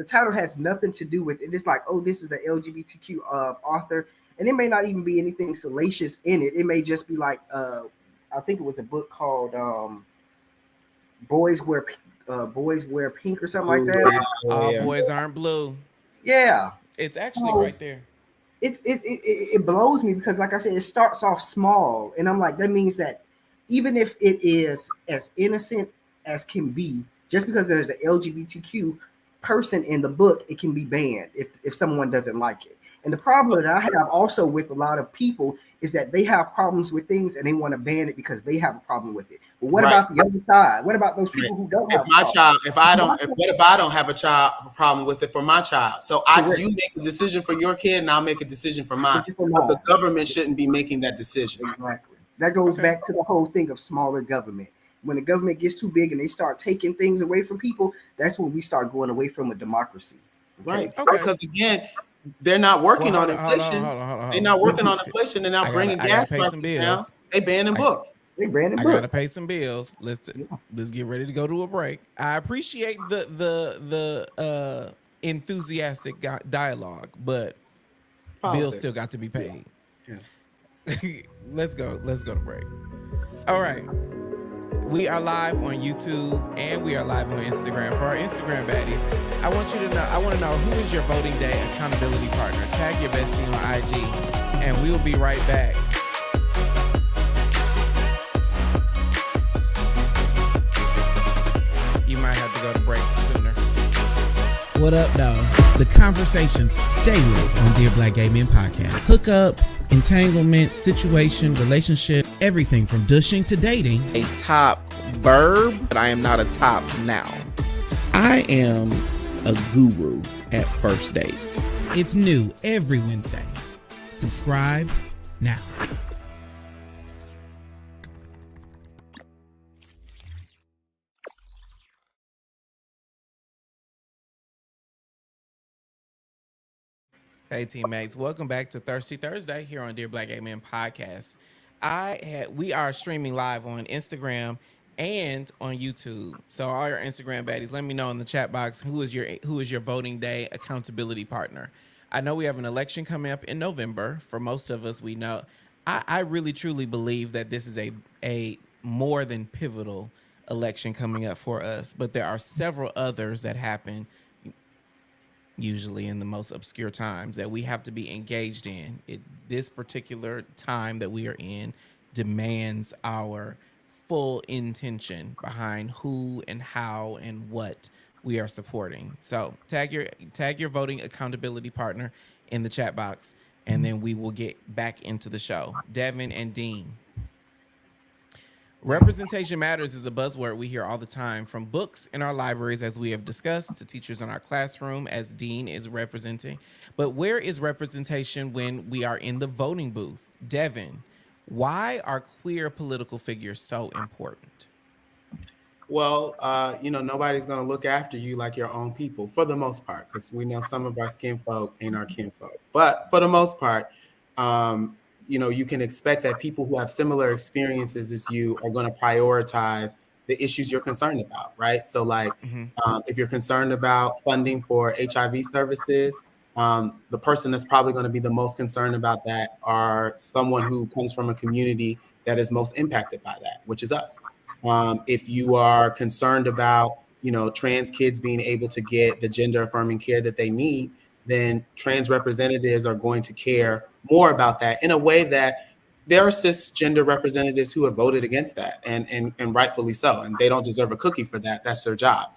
title has nothing to do with it. It's like, oh, this is an LGBTQ author, and it may not even be anything salacious in it. It may just be like, I think it was a book called Boys Wear Pink or something like that. All boys aren't blue. Yeah, it's actually right there. It blows me because, like I said, it starts off small, and I'm like, that means that even if it is as innocent as can be, just because there's an LGBTQ person in the book, it can be banned if someone doesn't like it. And the problem that I have also with a lot of people is that they have problems with things and they want to ban it because they have a problem with it. But what about the other side? What about those people who don't have what if I don't have a problem with it for my child? So you make a decision for your kid and I'll make a decision for mine. But the government shouldn't be making that decision. Exactly. That goes back to the whole thing of smaller government. When the government gets too big and they start taking things away from people, that's when we start going away from a democracy. Okay? Right. Because again, they're not working on inflation. They're not working on inflation. They're not bringing gas prices down. They banning books. They banning books. I gotta pay some bills. Let's get ready to go to a break. I appreciate the enthusiastic dialogue, but bills still got to be paid. Yeah. Let's go to break. All right. We are live on YouTube and we are live on Instagram. For our Instagram baddies, I want to know who is your voting day accountability partner. Tag your bestie on IG, and we will be right back. You might have to go to break sooner. What up, dog? The conversation stay lit on Dear Black Gay Men podcast. Hook up, entanglement, situation, relationship, everything from dushing to dating. A top verb, but I am not a top noun. I am a guru at first dates. It's new every Wednesday. Subscribe now. Hey teammates, welcome back to Thirsty Thursday here on Dear Black Gay Men podcast. We are streaming live on Instagram and on YouTube. So all your Instagram baddies, let me know in the chat box who is your voting day accountability partner. I know we have an election coming up in November. For most of us, we know. I really truly believe that this is a more than pivotal election coming up for us, but there are several others that happen usually in the most obscure times that we have to be engaged in. This particular time that we are in demands our full intention behind who and how and what we are supporting. So tag your voting accountability partner in the chat box, and then we will get back into the show. Devin and Dean. Representation matters is a buzzword we hear all the time, from books in our libraries, as we have discussed, to teachers in our classroom, as Dean is representing. But where is representation when we are in the voting booth? Devin, why are queer political figures so important? Well, nobody's going to look after you like your own people, for the most part, because we know some of our skin folk ain't our kinfolk. But for the most part, you can expect that people who have similar experiences as you are going to prioritize the issues you're concerned about, right? So if you're concerned about funding for HIV services, the person that's probably going to be the most concerned about that are someone who comes from a community that is most impacted by that, which is us. If you are concerned about trans kids being able to get the gender affirming care that they need, then trans representatives are going to care more about that in a way that there are cisgender representatives who have voted against that, and rightfully so, and they don't deserve a cookie for that. That's their job.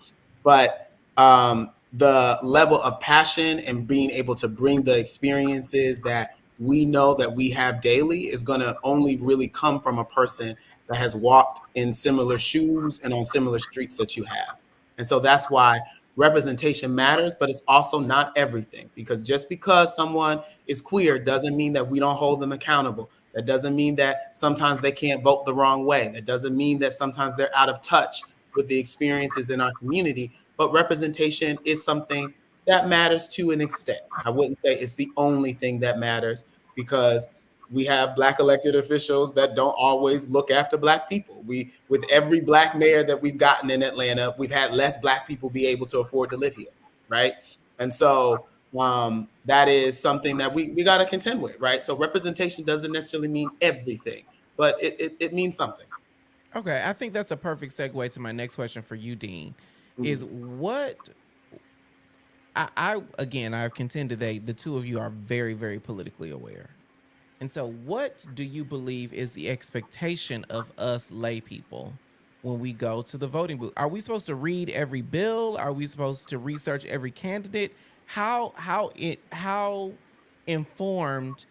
But the level of passion and being able to bring the experiences that we know that we have daily is going to only really come from a person that has walked in similar shoes and on similar streets that you have. And so that's why representation matters, but it's also not everything, because just because someone is queer doesn't mean that we don't hold them accountable. That doesn't mean that sometimes they can't vote the wrong way. That doesn't mean that sometimes they're out of touch with the experiences in our community. But representation is something that matters to an extent. I wouldn't say it's the only thing that matters, because we have Black elected officials that don't always look after Black people. With every Black mayor that we've gotten in Atlanta, we've had less Black people be able to afford to live here, right? And so that is something that we got to contend with, right? So representation doesn't necessarily mean everything, but it means something. Okay, I think that's a perfect segue to my next question for you, Dean. Is what I've contended that the two of you are very, very politically aware. And so what do you believe is the expectation of us lay people when we go to the voting booth? Are we supposed to read every bill? Are we supposed to research every candidate? How informed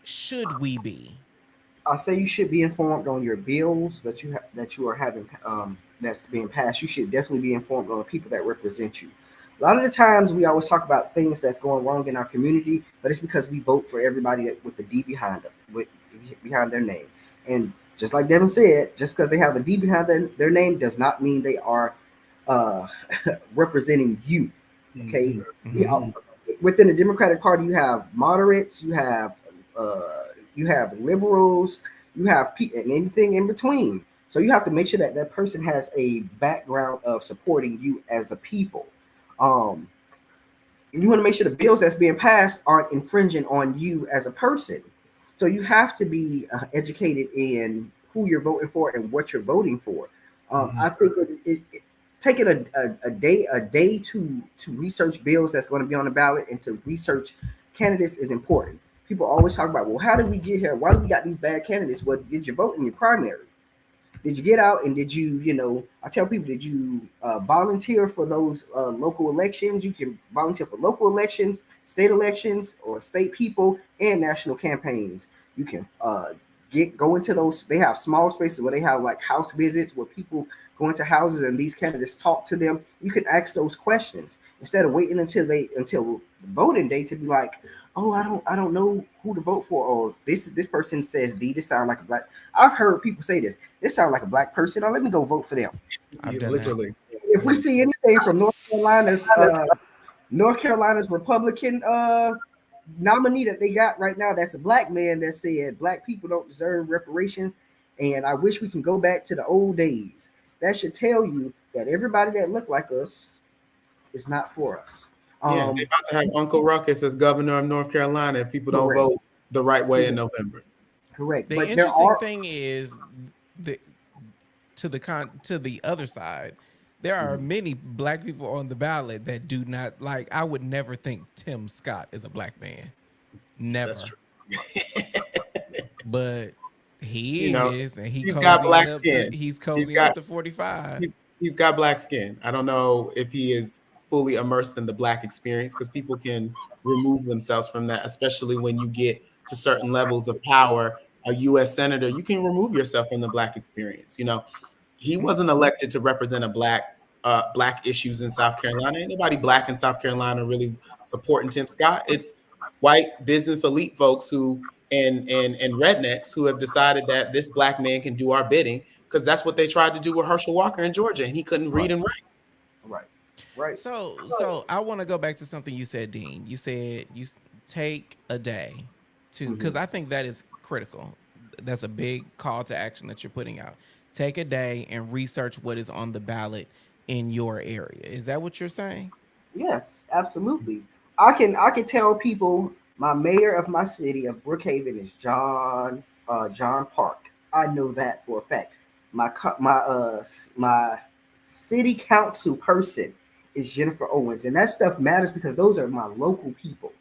should we be? I'll say you should be informed on your bills that you are having that's being passed. You should definitely be informed on the people that represent you. A lot of the times we always talk about things that's going wrong in our community, but it's because we vote for everybody with a D behind them, behind their name. And just like Devin said, just because they have a D behind their name does not mean they are representing you. Okay. Mm-hmm. Within the Democratic Party, you have moderates, you have liberals, you have and anything in between. So you have to make sure that that person has a background of supporting you as a people. You want to make sure the bills that's being passed aren't infringing on you as a person. So you have to be educated in who you're voting for and what you're voting for. I think taking a day to research bills that's going to be on the ballot and to research candidates is important. People always talk about, well, how did we get here? Why do we got these bad candidates? Well, did you vote in your primary? Did you get out and did you, I tell people, did you volunteer for those local elections? You can volunteer for local elections, state elections, or state people, and national campaigns. You can go into those. They have small spaces where they have like house visits where people go into houses and these candidates talk to them. You can ask those questions instead of waiting until the voting day to be like, oh, I don't know who to vote for. Or this person says D. This sounds like a black. I've heard people say this. This sounds like a black person. Now let me go vote for them. Literally. If we see anything from North Carolina's Republican nominee that they got right now, that's a black man that said black people don't deserve reparations, and I wish we can go back to the old days. That should tell you that everybody that look like us is not for us. Yeah, they're about to have Uncle Ruckus as governor of North Carolina if people don't vote the right way in November. Correct. The interesting thing is, to the other side, there are many black people on the ballot that do not like. I would never think Tim Scott is a black man. Never. That's true. But he is, and he's got black skin. He's cozy up to 45. He's got black skin. I don't know if he is fully immersed in the black experience, because people can remove themselves from that, especially when you get to certain levels of power. A U.S. senator, you can remove yourself from the black experience. He wasn't elected to represent a black issues in South Carolina. Ain't nobody black in South Carolina really supporting Tim Scott. It's white business elite folks who and rednecks who have decided that this black man can do our bidding, because that's what they tried to do with Herschel Walker in Georgia, and he couldn't read and write. Right. So I want to go back to something you said, Dean. You said you take a day to, because I think that is critical. That's a big call to action that you're putting out. Take a day and research what is on the ballot in your area. Is that what you're saying? Yes, absolutely. I can tell people my mayor of my city of Brookhaven is John Park. I know that for a fact. My city council person is Jennifer Owens. And that stuff matters because those are my local people.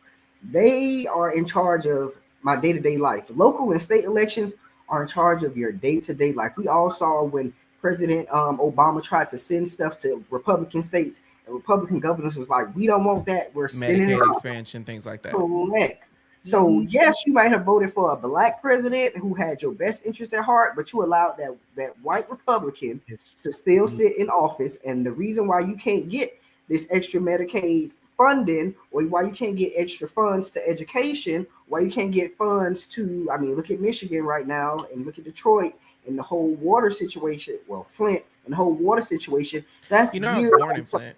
They are in charge of my day-to-day life. Local and state elections are in charge of your day-to-day life. We all saw when President Obama tried to send stuff to Republican states, and Republican governors was like, we don't want that. We're sending it Medicaid expansion, things like that. Correct. So yes, you might have voted for a black president who had your best interest at heart, but you allowed that white Republican to still sit in office. And the reason why you can't get this extra Medicaid funding, or why you can't get extra funds to education, why you can't get funds to, I mean, look at Michigan right now, and look at Detroit and the whole water situation. Well, Flint and the whole water situation. That's I was born in Flint.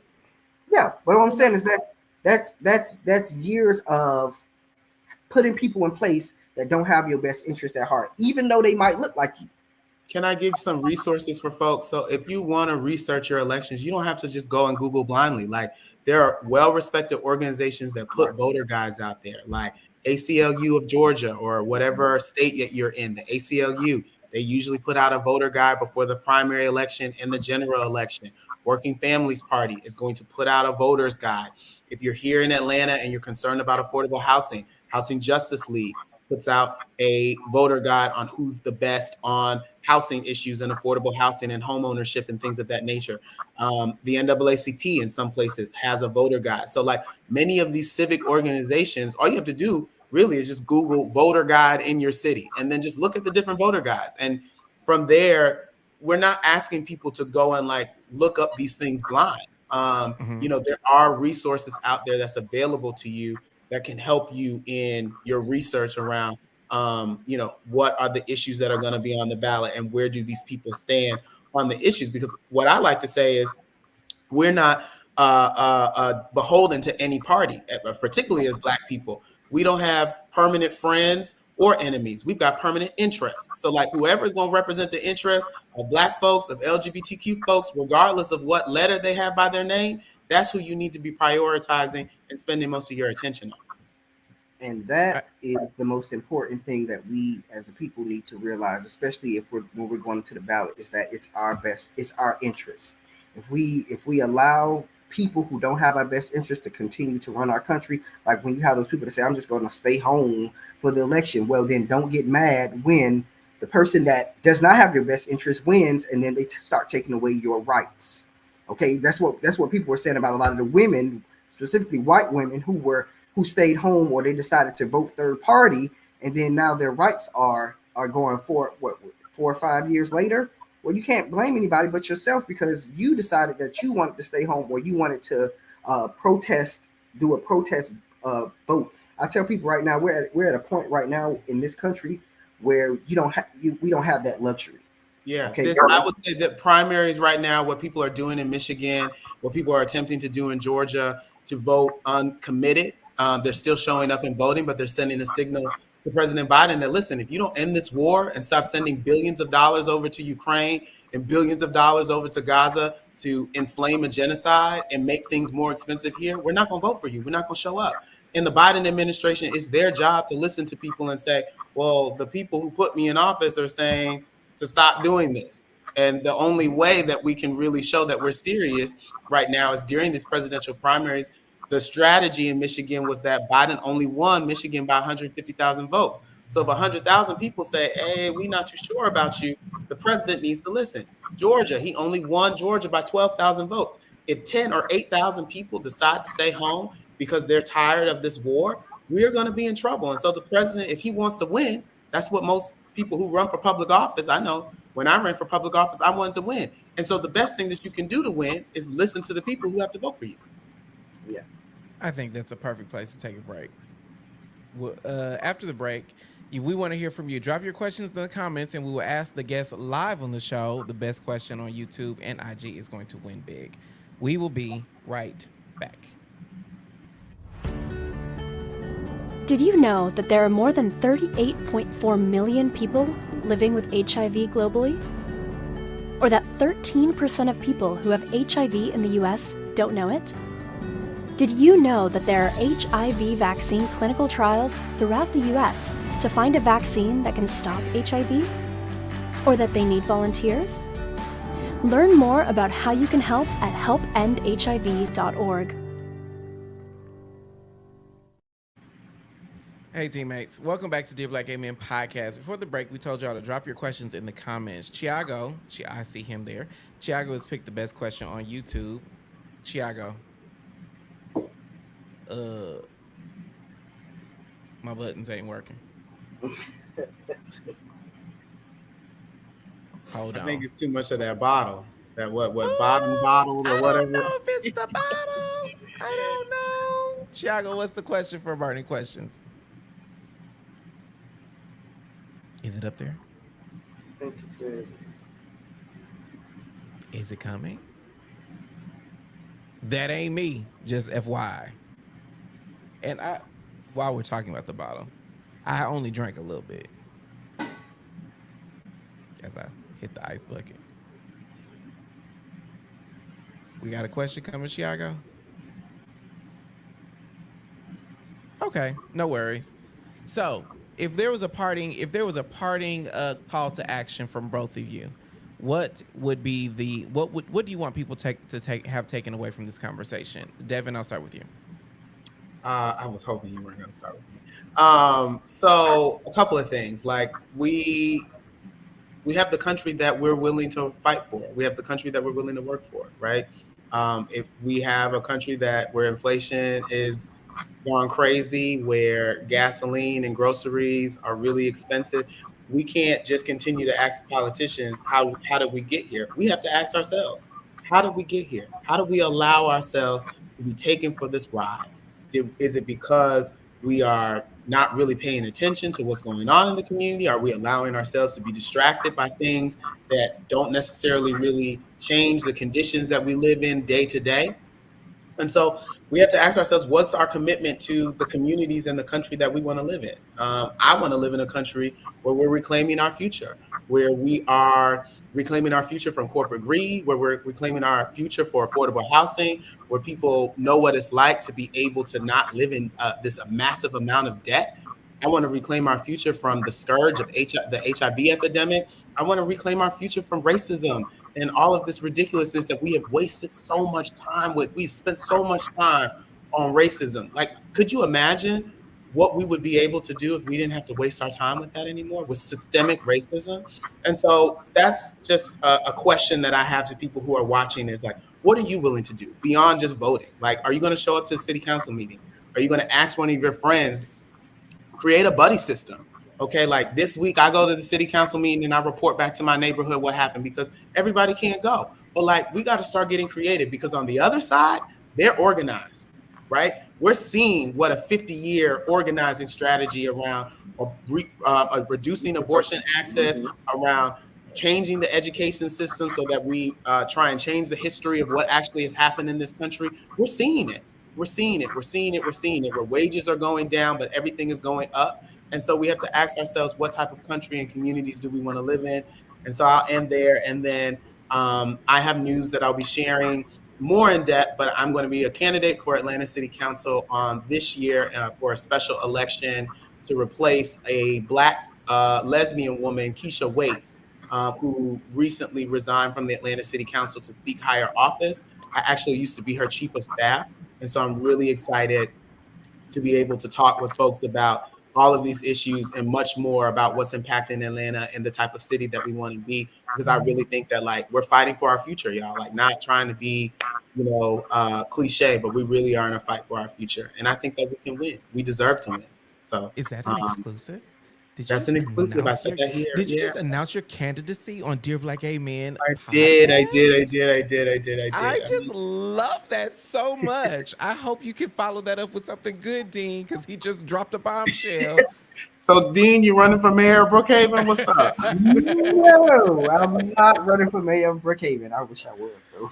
Yeah, but what I'm saying is that's years of putting people in place that don't have your best interest at heart, even though they might look like you. Can I give some resources for folks? So if you want to research your elections, you don't have to just go and Google blindly. Like, there are well-respected organizations that put voter guides out there, like ACLU of Georgia or whatever state you're in, the ACLU. They usually put out a voter guide before the primary election and the general election. Working Families Party is going to put out a voter's guide. If you're here in Atlanta and you're concerned about affordable housing, Housing Justice League puts out a voter guide on who's the best on housing issues and affordable housing and home ownership and things of that nature. The NAACP in some places has a voter guide. So like many of these civic organizations, all you have to do really is just Google voter guide in your city and then just look at the different voter guides. And from there, we're not asking people to go and like look up these things blind. There are resources out there that's available to you that can help you in your research around, what are the issues that are going to be on the ballot and where do these people stand on the issues? Because what I like to say is we're not beholden to any party, particularly as Black people. We don't have permanent friends or enemies. We've got permanent interests. So like whoever's going to represent the interests of Black folks, of LGBTQ folks, regardless of what letter they have by their name, that's who you need to be prioritizing and spending most of your attention on. And that is the most important thing that we as a people need to realize, especially when we're going to the ballot, is that it's our interest. If we allow people who don't have our best interest to continue to run our country, like when you have those people that say, I'm just going to stay home for the election, well, then don't get mad when the person that does not have your best interest wins and then they start taking away your rights. Okay, that's what people were saying about a lot of the women, specifically white women who stayed home or they decided to vote third party, and then now their rights are going for 4 or 5 years later. Well, you can't blame anybody but yourself because you decided that you wanted to stay home or you wanted to do a protest vote. I tell people right now we're at a point right now in this country where we don't have that luxury. Yeah, okay. I would say that primaries right now, what people are doing in Michigan, what people are attempting to do in Georgia to vote uncommitted, they're still showing up and voting, but they're sending a signal to President Biden that, listen, if you don't end this war and stop sending billions of dollars over to Ukraine and billions of dollars over to Gaza to inflame a genocide and make things more expensive here, we're not going to vote for you. We're not going to show up. In the Biden administration, it's their job to listen to people and say, well, the people who put me in office are saying to stop doing this. And the only way that we can really show that we're serious right now is during these presidential primaries. The strategy in Michigan was that Biden only won Michigan by 150,000 votes. So if 100,000 people say, hey, we're not too sure about you, the president needs to listen. Georgia, he only won Georgia by 12,000 votes. If 10 or 8,000 people decide to stay home because they're tired of this war, we're going to be in trouble. And so the president, if he wants to win, that's what most people who run for public office, I know when I ran for public office, I wanted to win. And so the best thing that you can do to win is listen to the people who have to vote for you. Yeah. I think that's a perfect place to take a break. After the break, we want to hear from you. Drop your questions in the comments, and we will ask the guests live on the show. The best question on YouTube and IG is going to win big. We will be right back. Did you know that there are more than 38.4 million people living with HIV globally? Or that 13% of people who have HIV in the US don't know it? Did you know that there are HIV vaccine clinical trials throughout the US to find a vaccine that can stop HIV? Or that they need volunteers? Learn more about how you can help at helpendhiv.org. Hey teammates, welcome back to Dear Black Gay Men podcast. Before the break, we told y'all to drop your questions in the comments. Chiago, I see him there. Chiago has picked the best question on YouTube. Chiago, my buttons ain't working. Hold on. I think it's too much of that bottle. That what bottom bottle or whatever. I don't know if it's the bottle. I don't know. Chiago, what's the question for Burning Questions? Is it up there? I think it says. Is it coming? That ain't me, just FYI. And while we're talking about the bottle, I only drank a little bit as I hit the ice bucket. We got a question coming, Chiago? Okay, no worries. So, if there was a parting call to action from both of you, what would be what do you want people to have taken away from this conversation? Devin, I'll start with you. I was hoping you weren't going to start with me. So a couple of things. Like we have the country that we're willing to fight for. We have the country that we're willing to work for, right? If we have a country where inflation is gone crazy, where gasoline and groceries are really expensive, we can't just continue to ask politicians, how did we get here? We have to ask ourselves, how did we get here? How do we allow ourselves to be taken for this ride? Is it because we are not really paying attention to what's going on in the community? Are we allowing ourselves to be distracted by things that don't necessarily really change the conditions that we live in day to day? And so we have to ask ourselves, what's our commitment to the communities and the country that we want to live in? I want to live in a country where we're reclaiming our future, where we are reclaiming our future from corporate greed, where we're reclaiming our future for affordable housing, where people know what it's like to be able to not live in this massive amount of debt. I want to reclaim our future from the scourge of the HIV epidemic. I want to reclaim our future from racism and all of this ridiculousness that we have wasted so much time with. We've spent so much time on racism. Like, could you imagine what we would be able to do if we didn't have to waste our time with that anymore, with systemic racism? And so that's just a question that I have to people who are watching is like, what are you willing to do beyond just voting? Like, are you going to show up to the city council meeting? Are you going to ask one of your friends, create a buddy system? Okay, like this week I go to the city council meeting and I report back to my neighborhood what happened, because everybody can't go. But like, we got to start getting creative, because on the other side, they're organized, right? We're seeing what a 50-year organizing strategy around reducing abortion access, around changing the education system so that we try and change the history of what actually has happened in this country. We're seeing it. We're seeing it. We're seeing it. We're seeing it. Where wages are going down, but everything is going up. And so we have to ask ourselves, what type of country and communities do we want to live in? And so I'll end there. And then I have news that I'll be sharing more in depth, but I'm going to be a candidate for Atlanta City Council this year for a special election to replace a Black lesbian woman, Keisha Waits, who recently resigned from the Atlanta City Council to seek higher office. I actually used to be her chief of staff. And so I'm really excited to be able to talk with folks about all of these issues and much more about what's impacting Atlanta and the type of city that we want to be, because I really think that like we're fighting for our future, y'all, like not trying to be, cliche, but we really are in a fight for our future. And I think that we can win. We deserve to win. So is that an exclusive? That's an exclusive. I said that here. Did you just announce your candidacy on Dear Black Gay Men? I did. I just love that so much. I hope you can follow that up with something good, Dean, because he just dropped a bombshell. So, Dean, you running for mayor of Brookhaven? What's up? No, I'm not running for mayor of Brookhaven. I wish I was, though.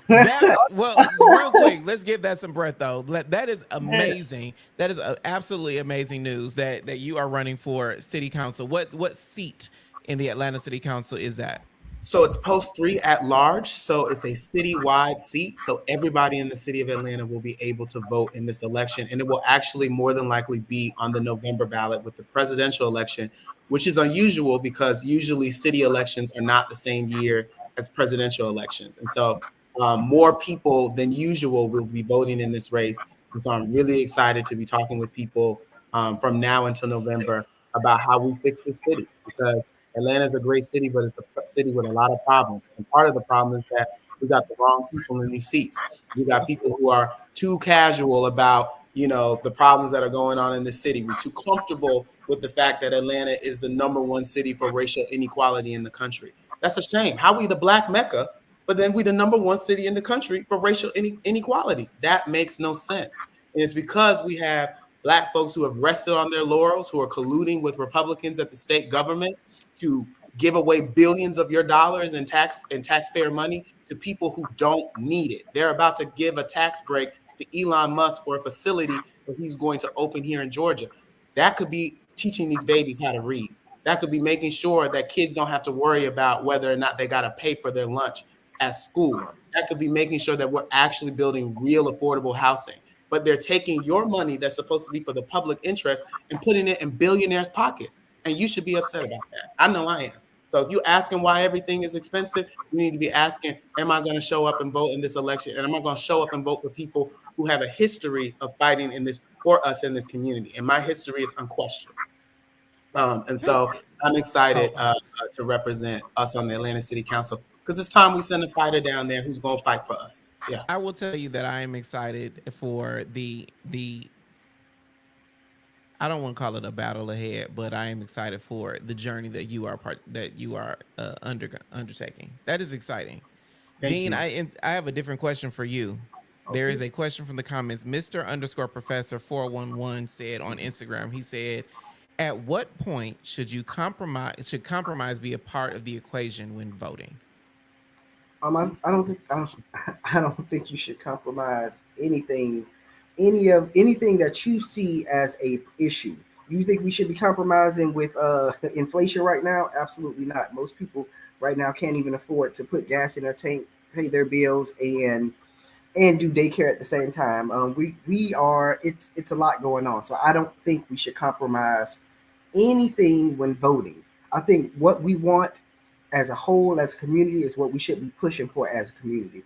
Well, real quick, let's give that some breath, though. That is amazing. Yes. That is absolutely amazing news that you are running for city council. What seat in the Atlanta City Council is that? So it's post 3 at large. So it's a citywide seat. So everybody in the city of Atlanta will be able to vote in this election. And it will actually more than likely be on the November ballot with the presidential election, which is unusual because usually city elections are not the same year as presidential elections. And so more people than usual will be voting in this race. And so I'm really excited to be talking with people from now until November about how we fix the city, because Atlanta is a great city, but it's a city with a lot of problems. And part of the problem is that we got the wrong people in these seats. We got people who are too casual about, the problems that are going on in the city. We're too comfortable with the fact that Atlanta is the #1 city for racial inequality in the country. That's a shame. How we the Black Mecca, but then we the #1 city in the country for racial inequality? That makes no sense. And it's because we have Black folks who have rested on their laurels, who are colluding with Republicans at the state government to give away billions of your dollars in taxpayer money to people who don't need it. They're about to give a tax break to Elon Musk for a facility that he's going to open here in Georgia. That could be teaching these babies how to read. That could be making sure that kids don't have to worry about whether or not they got to pay for their lunch at school. That could be making sure that we're actually building real affordable housing. But they're taking your money that's supposed to be for the public interest and putting it in billionaires' pockets. And you should be upset about that. I know I am. So if you're asking why everything is expensive, you need to be asking, am I going to show up and vote in this election? And am I going to show up and vote for people who have a history of fighting in this for us in this community? And my history is unquestioned. And so I'm excited to represent us on the Atlanta City Council, because it's time we send a fighter down there who's going to fight for us. Yeah. I will tell you that I am excited for the I don't want to call it a battle ahead, but I am excited for the journey that you are undertaking. That is exciting. Dean, I have a different question for you. Okay. There is a question from the comments. Mr._Professor411 said on Instagram, he said, at what point should compromise be a part of the equation when voting? I don't think you should compromise anything that you see as a issue. You think we should be compromising with inflation right now? Absolutely not. Most people right now can't even afford to put gas in their tank, pay their bills, and do daycare at the same time. It's a lot going on. So I don't think we should compromise anything when voting. I think what we want as a whole, as a community, is what we should be pushing for as a community.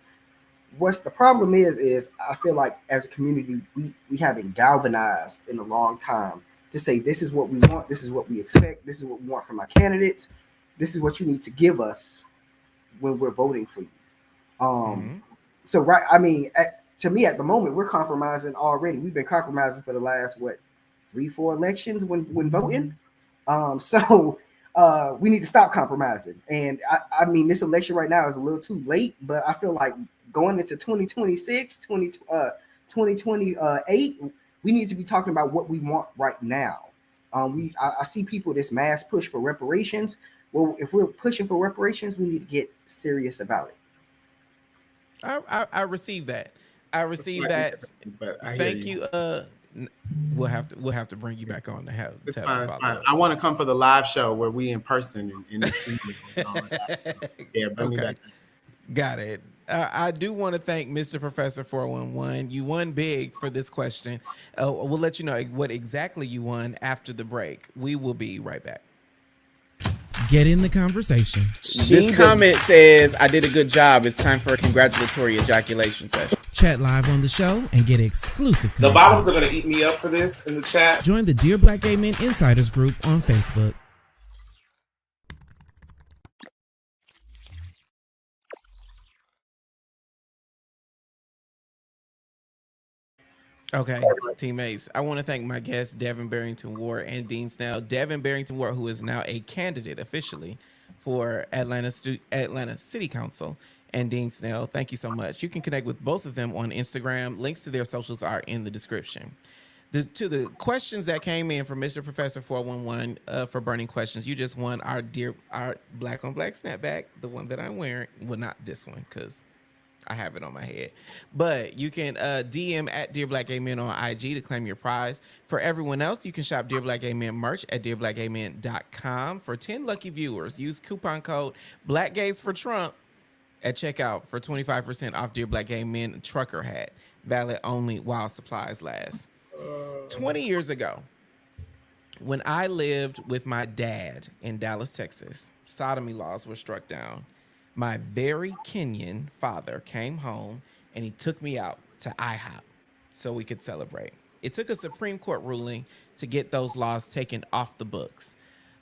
What's the problem is I feel like as a community, we haven't galvanized in a long time to say, this is what we want, this is what we expect, this is what we want from our candidates, this is what you need to give us when we're voting for you. So, right, I mean, to me, at the moment, we're compromising already. We've been compromising for the last, 3-4 elections when voting. We need to stop compromising. And I mean, this election right now is a little too late, but I feel like going into 2026, 2028, we need to be talking about what we want right now. I see people, this mass push for reparations. Well, if we're pushing for reparations, we need to get serious about it. I received that. I received that. Thank you. We'll have to bring you back on to have. It's fine. I want to come for the live show where we in person in the studio. Yeah, bring me back. Got it. I do want to thank Mr. Professor 411. You won big for this question. We'll let you know what exactly you won after the break. We will be right back. Get in the conversation. This comment says, I did a good job. It's time for a congratulatory ejaculation session. Chat live on the show and get exclusive content. The bottoms are going to eat me up for this in the chat. Join the Dear Black Gay Men Insiders group on Facebook. Okay, teammates, I want to thank my guests, Devin Barrington Ward and Dean Snell. Devin Barrington Ward, who is now a candidate officially for Atlanta City Council, and Dean Snell, thank you so much. You can connect with both of them on Instagram. Links to their socials are in the description. To the questions that came in from Mr. Professor 411 for burning questions, you just won our black on black snapback, the one that I'm wearing. Well, not this one, because I have it on my head, but you can DM at Dear Black Gay Men on IG to claim your prize. For everyone else, you can shop Dear Black Gay Men merch at dearblackgaymen.com. For 10 lucky viewers, use coupon code Black Gays for Trump at checkout for 25% off Dear Black Gay Men trucker hat, valid only while supplies last. 20 years ago, when I lived with my dad in Dallas, Texas, sodomy laws were struck down. My very Kenyan father came home and he took me out to IHOP so we could celebrate. It took a Supreme Court ruling to get those laws taken off the books,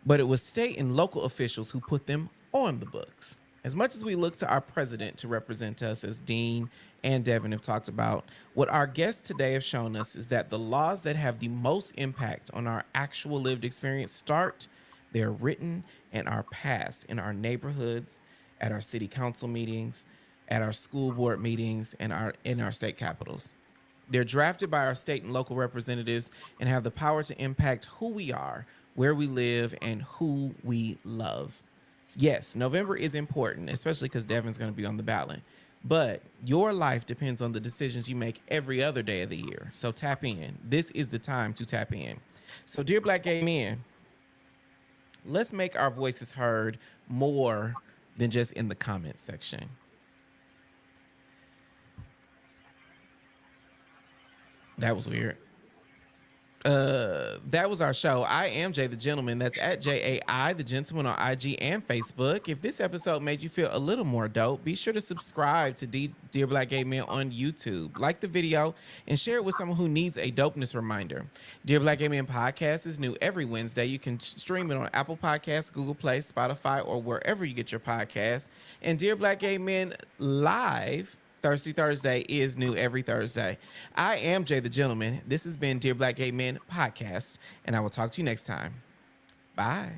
but it was state and local officials who put them on the books. As much as we look to our president to represent us, as Dean and Devin have talked about, what our guests today have shown us is that the laws that have the most impact on our actual lived experience start, they're written, and are passed in our neighborhoods, at our city council meetings, at our school board meetings, and in our state capitals. They're drafted by our state and local representatives and have the power to impact who we are, where we live, and who we love. Yes, November is important, especially because Devin's going to be on the ballot. But your life depends on the decisions you make every other day of the year. So tap in. This is the time to tap in. So, dear Black gay men, let's make our voices heard more than just in the comment section. That was weird. That was our show. I am Jay the Gentleman. That's at JAI the Gentleman on IG and Facebook. If this episode made you feel a little more dope, be sure to subscribe to Dear Black Gay Men on YouTube. Like the video and share it with someone who needs a dopeness reminder. Dear Black Gay Men podcast is new every Wednesday. You can stream it on Apple Podcasts, Google Play, Spotify, or wherever you get your podcasts. And Dear Black Gay Men Live Thirsty Thursday is new every Thursday. I am Jay the Gentleman. This has been Dear Black Gay Men Podcast, and I will talk to you next time. Bye.